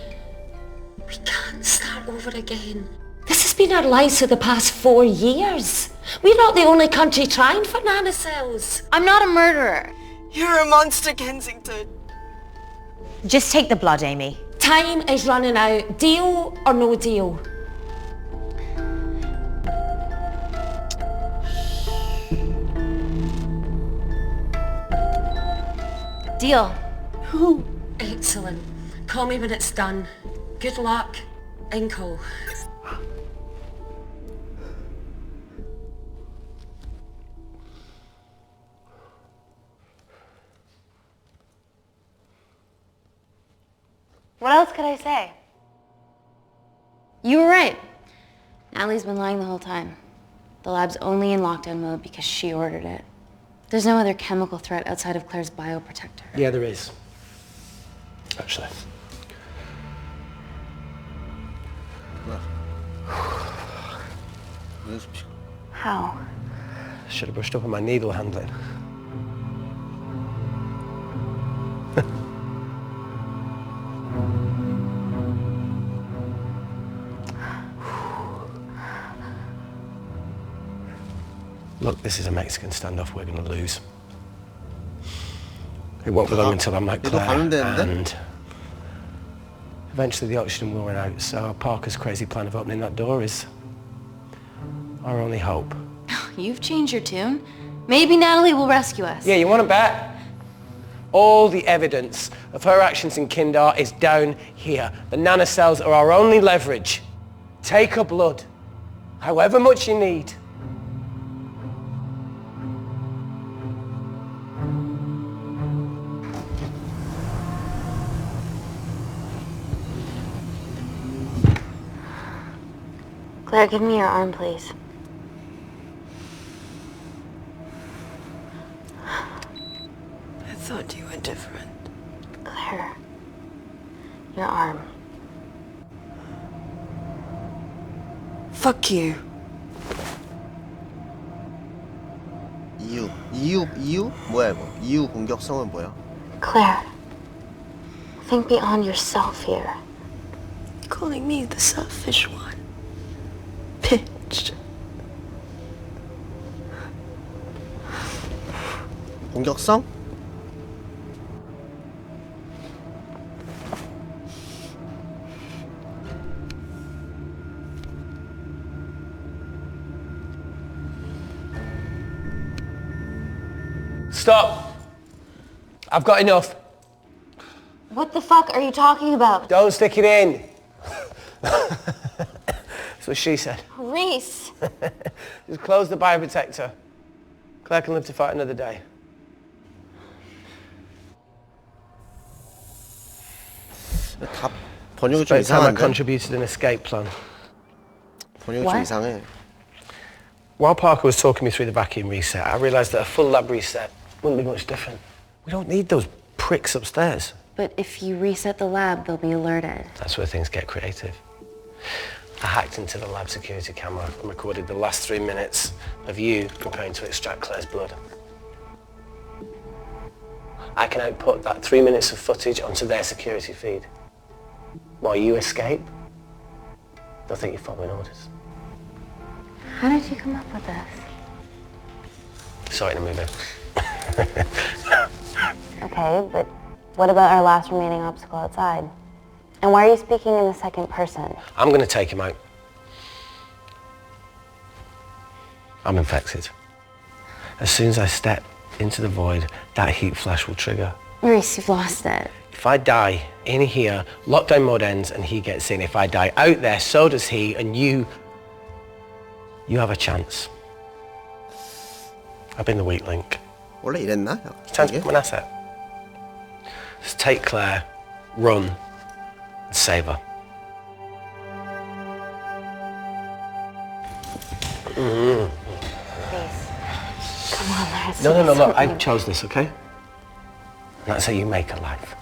We can't start over again. This has been our lives for the past 4 years. We're not the only country trying for nanocells. I'm not a murderer. You're a monster, Kensington. Just take the blood, Amy. Time is running out. Deal or no deal? Deal. Oh, excellent. Call me when it's done. Good luck. Inco. What else could I say? You were right. Natalie's been lying the whole time. The lab's only in lockdown mode because she ordered it. There's no other chemical threat outside of Claire's bioprotector. Yeah, there is. Actually. How? Should have brushed up on my needle handling. Look, this is a Mexican standoff we're going to lose. It won't be long until I'm like Claire, and eventually the oxygen will run out, so Parker's crazy plan of opening that door is our only hope. You've changed your tune. Maybe Natalie will rescue us. Yeah, you want to bet? All the evidence of her actions in Kindar is down here. The nanocells are our only leverage. Take her blood, however much you need. Claire, give me your arm, please. I thought you were different. Claire, Your arm. Fuck you. 이유? 뭐야 이거? 이유 공격성은 뭐야? Claire, think beyond yourself here. Calling me the selfish one. Bitch. 공격성? Stop! I've got enough. What the fuck are you talking about? Don't stick it in. That's what she said. Reese! Just close the bioprotector. Claire can live to fight another day. 다 번역이 좀 About time I 이상한데? contributed an escape plan. 번역이 좀 이상해. While Parker was talking me through the vacuum reset, I realised that a full lab reset wouldn't be much different. We don't need those pricks upstairs. But if you reset the lab, they'll be alerted. That's where things get creative. I hacked into the lab security camera and recorded the last 3 minutes of you preparing to extract Claire's blood. I can output that 3 minutes of footage onto their security feed. While you escape, they'll think you're following orders. How did you come up with this? Saw it in a movie. Okay, but what about our last remaining obstacle outside? And why are you speaking in the second person? I'm going to take him out. I'm infected. As soon as I step into the void, that heat flash will trigger. Reese, you've lost it. If I die in here, lockdown mode ends and he gets in. If I die out there, so does he, and you have a chance. I've been the weak link. 원래 이랬나? It's time to become an asset. Just take Claire, run, and save her. Please. Come on, let's No, do look, I something. chose this, okay? And that's how you make a life.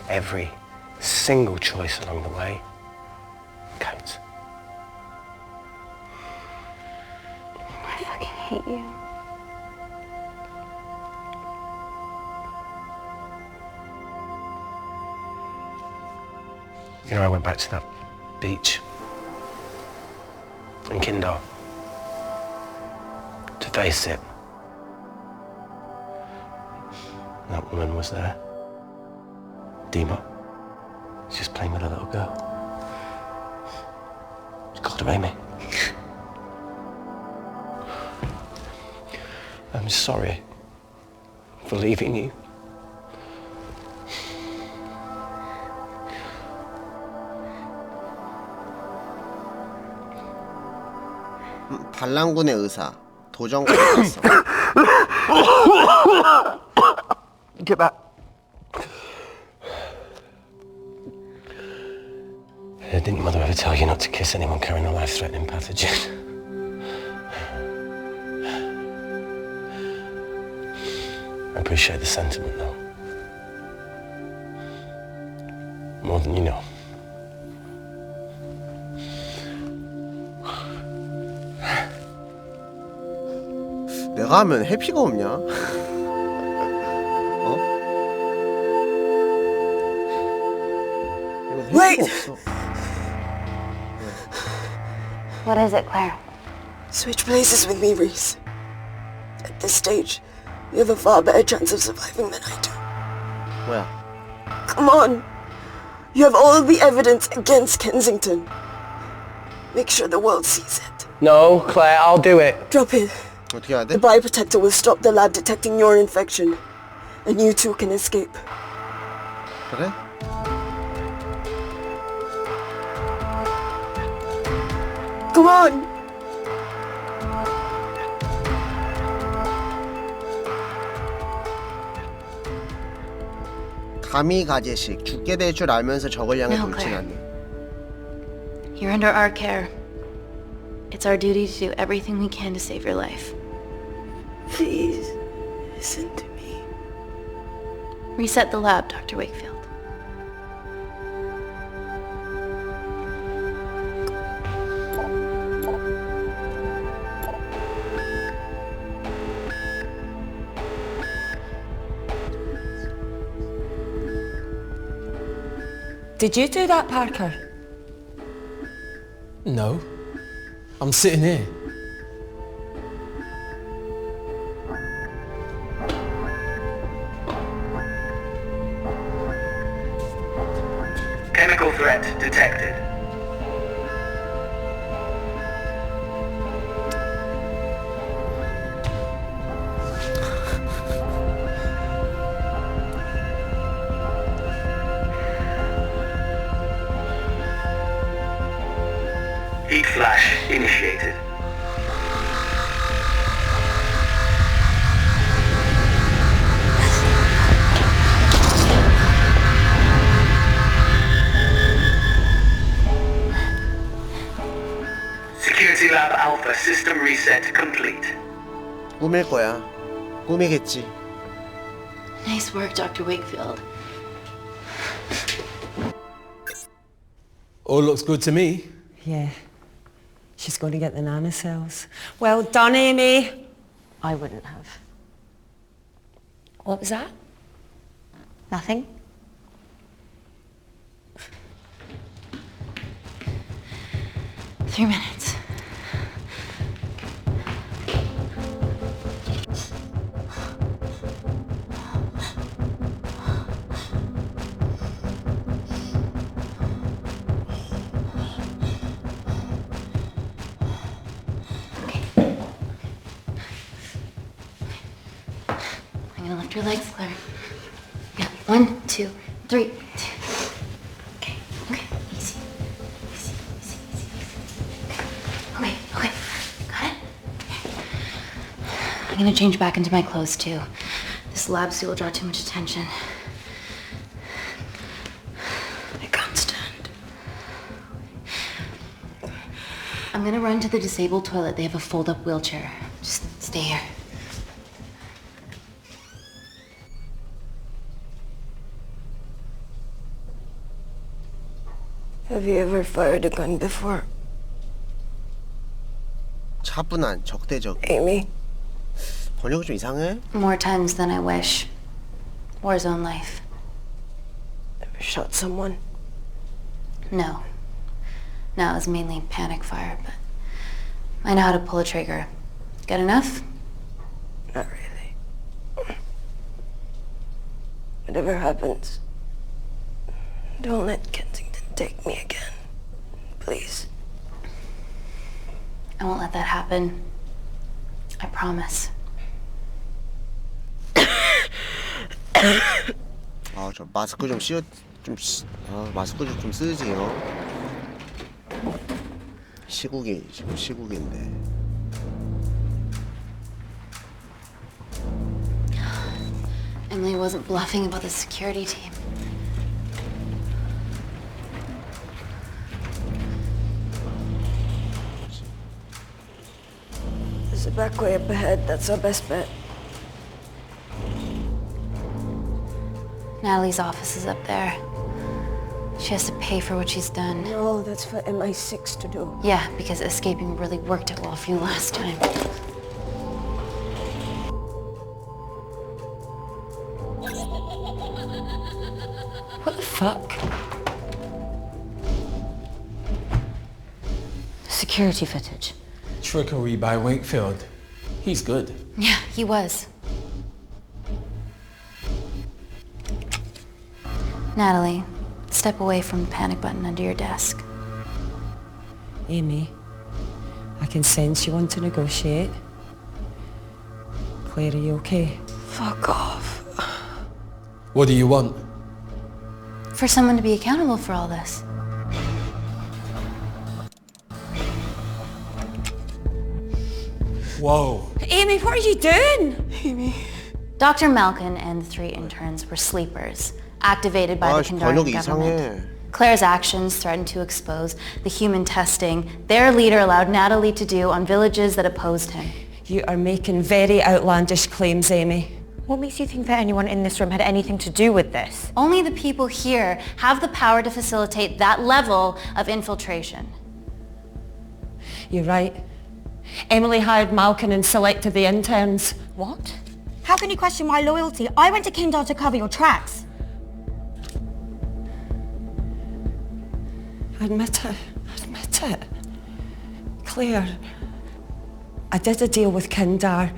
Every single choice along the way counts. I fucking hate you. You know, I went back to that beach in Kindar to face it. And that woman was there. Dima. She's just playing with a little girl. She called her Amy. I'm sorry for leaving you. 반란군의 의사 도전까지 갔어. Get back. Didn't your mother ever tell you not to kiss anyone carrying a life-threatening pathogen? I appreciate the sentiment, though. More than you know. 내가 하면 해피가 없냐? 어? Wait! What is it, Claire? Switch places with me, Reese. At this stage, you have a far better chance of surviving than I do. 뭐야? Come on! You have all the evidence against Kensington. Make sure the world sees it. No, Claire, I'll do it. Drop it. 어떻게 해야 돼? The bioprotector will stop the lab detecting your infection. And you two can escape. 그래? Come on! 감히 가재식 죽게 될 줄 알면서 적을 향해 No, 돌진하니. You're under our care. It's our duty to do everything we can to save your life. Please, listen to me. Reset the lab, Dr. Wakefield. Did you do that, Parker? No. I'm sitting here. Chemical threat detected. Heat flash initiated. Security Lab Alpha system reset complete. 꿈일 거야. 꿈이겠지. Nice work, Dr. Wakefield. All looks good to me. Yeah. She's going to get the nanocells. Well done, Amy. I wouldn't have. What was that? Nothing? Three minutes. I'm gonna lift your legs, Claire. Yeah, 1, 2, 3. Okay, okay, easy. Easy, easy, easy, easy. Okay, okay, got it? I'm gonna change back into my clothes too. This lab suit will draw too much attention. I can't stand. I'm gonna run to the disabled toilet. They have a fold-up wheelchair. Just stay here. Have you ever fired a gun before? 차분한 적대적. Amy? 번역이 좀 이상해? More times than I wish. Warzone life. Ever shot someone? No. No, it was mainly panic fire, but I know how to pull a trigger. Good enough? Not really. Whatever happens, don't let Kensington take me again. Please. I won't let that happen. I promise. 아, 저 마스크 좀 마스크 좀 쓰지요. 지금 시국인데. Emily wasn't bluffing about the security team. There's a back way up ahead. That's our best bet. Natalie's office is up there. She has to pay for what she's done. No, that's for MI6 to do. Yeah, because escaping really worked out well for you last time. What the fuck? Security footage. Trickery by Wakefield. He's good. Yeah, he was. Natalie, step away from the panic button under your desk. Amy, I can sense you want to negotiate. Claire, are you okay? Fuck off. What do you want? For someone to be accountable for all this. Whoa. Amy, what are you doing? Amy. Dr. Malkin and the 3 interns were sleepers, activated by the Kandarian government. Claire's actions threatened to expose the human testing their leader allowed Natalie to do on villages that opposed him. You are making very outlandish claims, Amy. What makes you think that anyone in this room had anything to do with this? Only the people here have the power to facilitate that level of infiltration. You're right. Emily hired Malkin and selected the interns. What? How can you question my loyalty? I went to Kindar to cover your tracks. Admit it. Admit it. Claire, I did a deal with Kindar.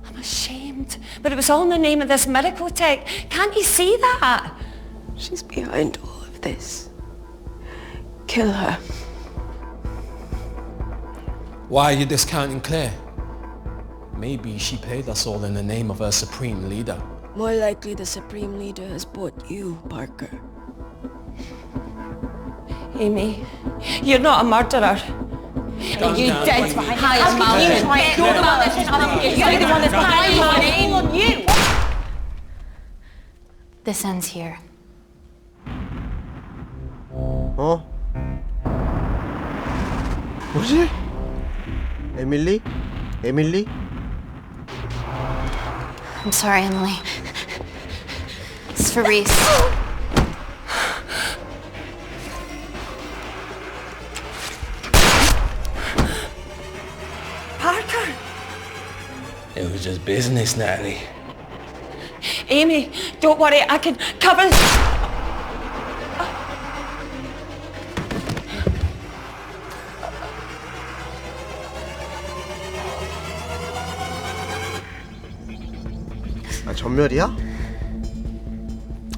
I'm ashamed, but it was all in the name of this miracle tech. Can't you see that? She's behind all of this. Kill her. Why are you discounting Claire? Maybe she paid us all in the name of her supreme leader. More likely the Supreme Leader has bought you, Parker. Amy, you're not a murderer. You did hire Malcolm. You're the one that's hiring my name on you. This ends here. 어? 뭐지? 에밀리? 에밀리? I'm sorry, Emily. It's for Reese. Parker! It was just business, Natalie. Amy, don't worry, I can cover... 아, 전멸이야?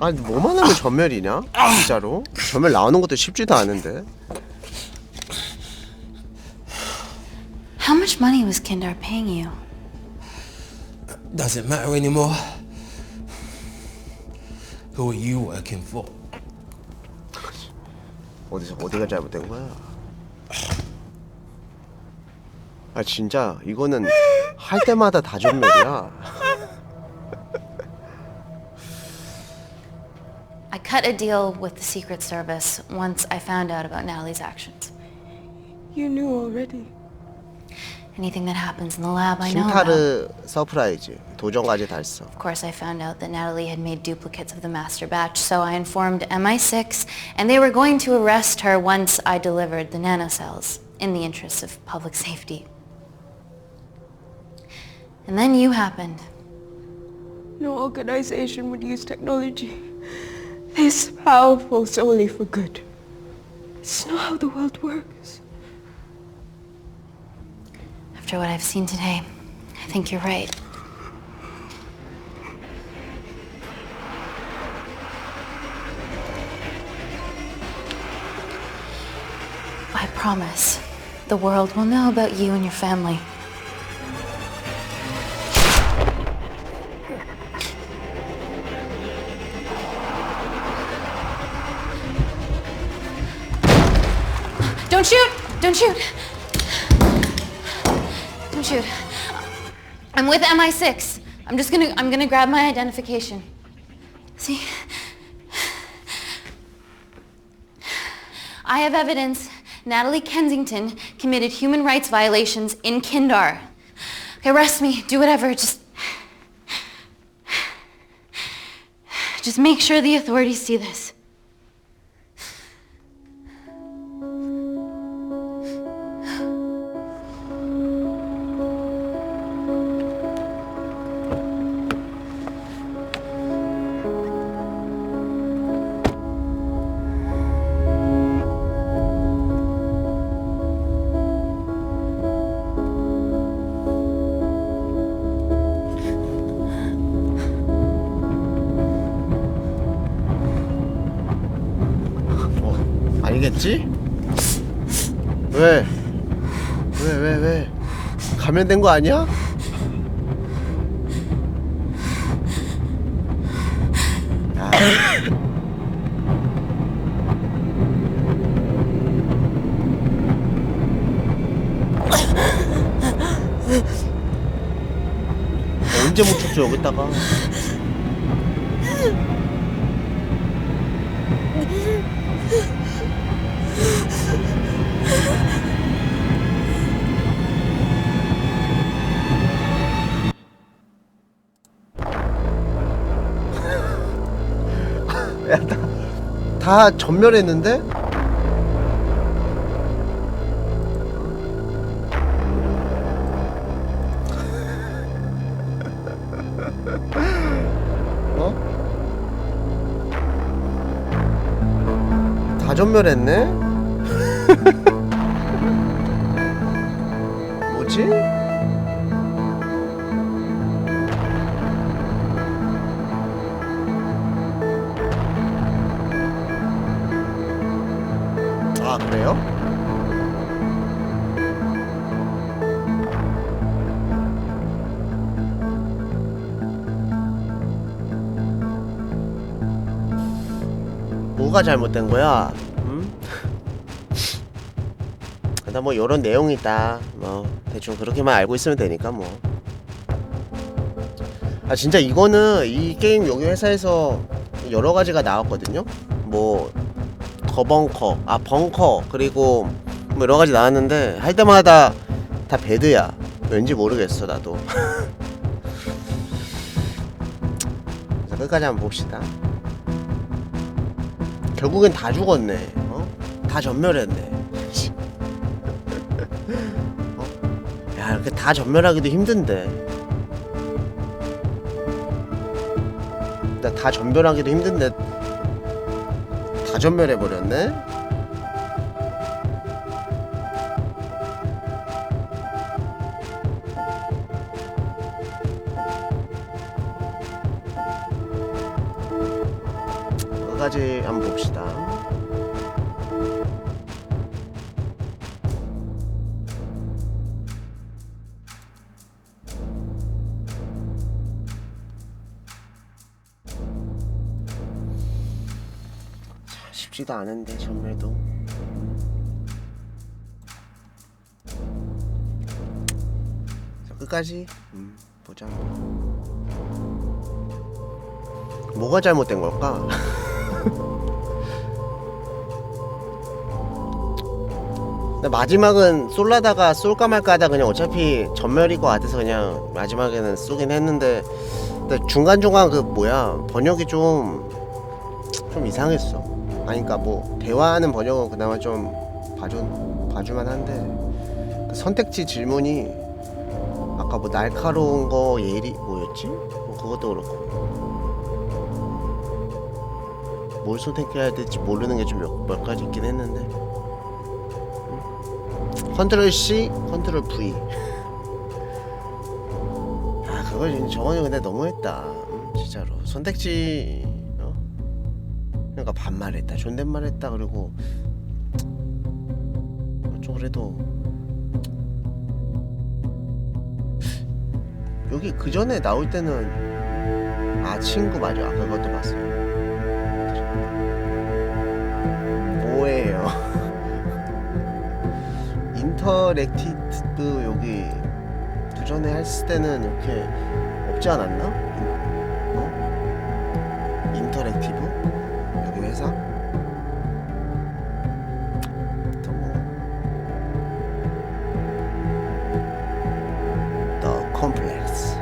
아니, 뭐만 하면 전멸이냐? 진짜로? 전멸 나오는 것도 쉽지도 않은데. How much money was Kindar paying you? Does it matter anymore? Who are you working for? 어디가 잘못된 거야? 아, 진짜 이거는 할 때마다 다 전멸이야. I cut a deal with the Secret Service once I found out about Natalie's actions. You knew already. Anything that happens in the lab, I know about. 신타르 서프라이즈 도전과제 달성. Of course, I found out that Natalie had made duplicates of the master batch, so I informed MI6, and they were going to arrest her once I delivered the nanocells, in the interests of public safety. And then you happened. No organization would use technology this powerful solely for good. It's not how the world works. After what I've seen today, I think you're right. I promise, the world will know about you and your family. Don't shoot! Don't shoot! Don't shoot. I'm with MI6. I'm gonna grab my identification. See? I have evidence Natalie Kensington committed human rights violations in Kindar. Okay, arrest me, do whatever, just make sure the authorities see this. 아니겠지? 왜? 감염된 거 아니야? 언제 묻혔어 여기다가? 야, 다 전멸했는데? 어? 다 전멸했네? 뭐지? 아, 그래요? 뭐가 잘못된 거야? 응? 일단 뭐 요런 내용이다. 뭐 대충 그렇게만 알고 있으면 되니까 뭐. 아 진짜 이거는 이 게임 여기 회사에서 여러 가지가 나왔거든요. 뭐 더벙커, 아 벙커, 그리고 뭐 여러 가지 나왔는데 할 때마다 다 배드야. 왠지 모르겠어 나도. 자, 끝까지 한번 봅시다. 결국엔 다 죽었네. 어? 다 전멸했네. 어? 야 이렇게 다 전멸하기도 힘든데. 나 다 전멸하기도 힘든데 다 전멸해버렸네? 끝까지 한번 봅시다. 쉽지도 않은데 전멸도. 자, 끝까지 보자. 뭐가 잘못된 걸까? 근데 마지막은 쏠라다가 쏠까 말까 하다 그냥 어차피 전멸일 것 같아서 그냥 마지막에는 쏘긴 했는데, 근데 중간중간 그 뭐야 번역이 좀 이상했어. 아니 그니까 뭐 대화하는 번역은 그나마 좀 봐주만 한데 그 선택지 질문이 아까 뭐 날카로운 거 예리 뭐였지? 뭐 그것도 그렇고 뭘 선택해야 될지 모르는 게 좀 몇 가지 있긴 했는데. 컨트롤 C, 컨트롤 V. 아 그걸 저거는 근데 너무했다. 진짜로 선택지 그러니까 반말했다, 존댓말했다. 그리고 좀 그래도 여기 그 전에 나올 때는 아 친구 맞아. 아까 그것도 봤어요. 뭐예요? 인터랙티브 여기 그 전에 했을 때는 이렇게 없지 않았나? 어? 인터랙티브? 여기 회사? 또 뭐 더콤플렉스.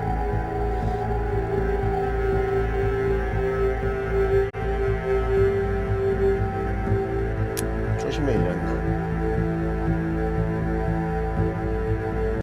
조심해 이런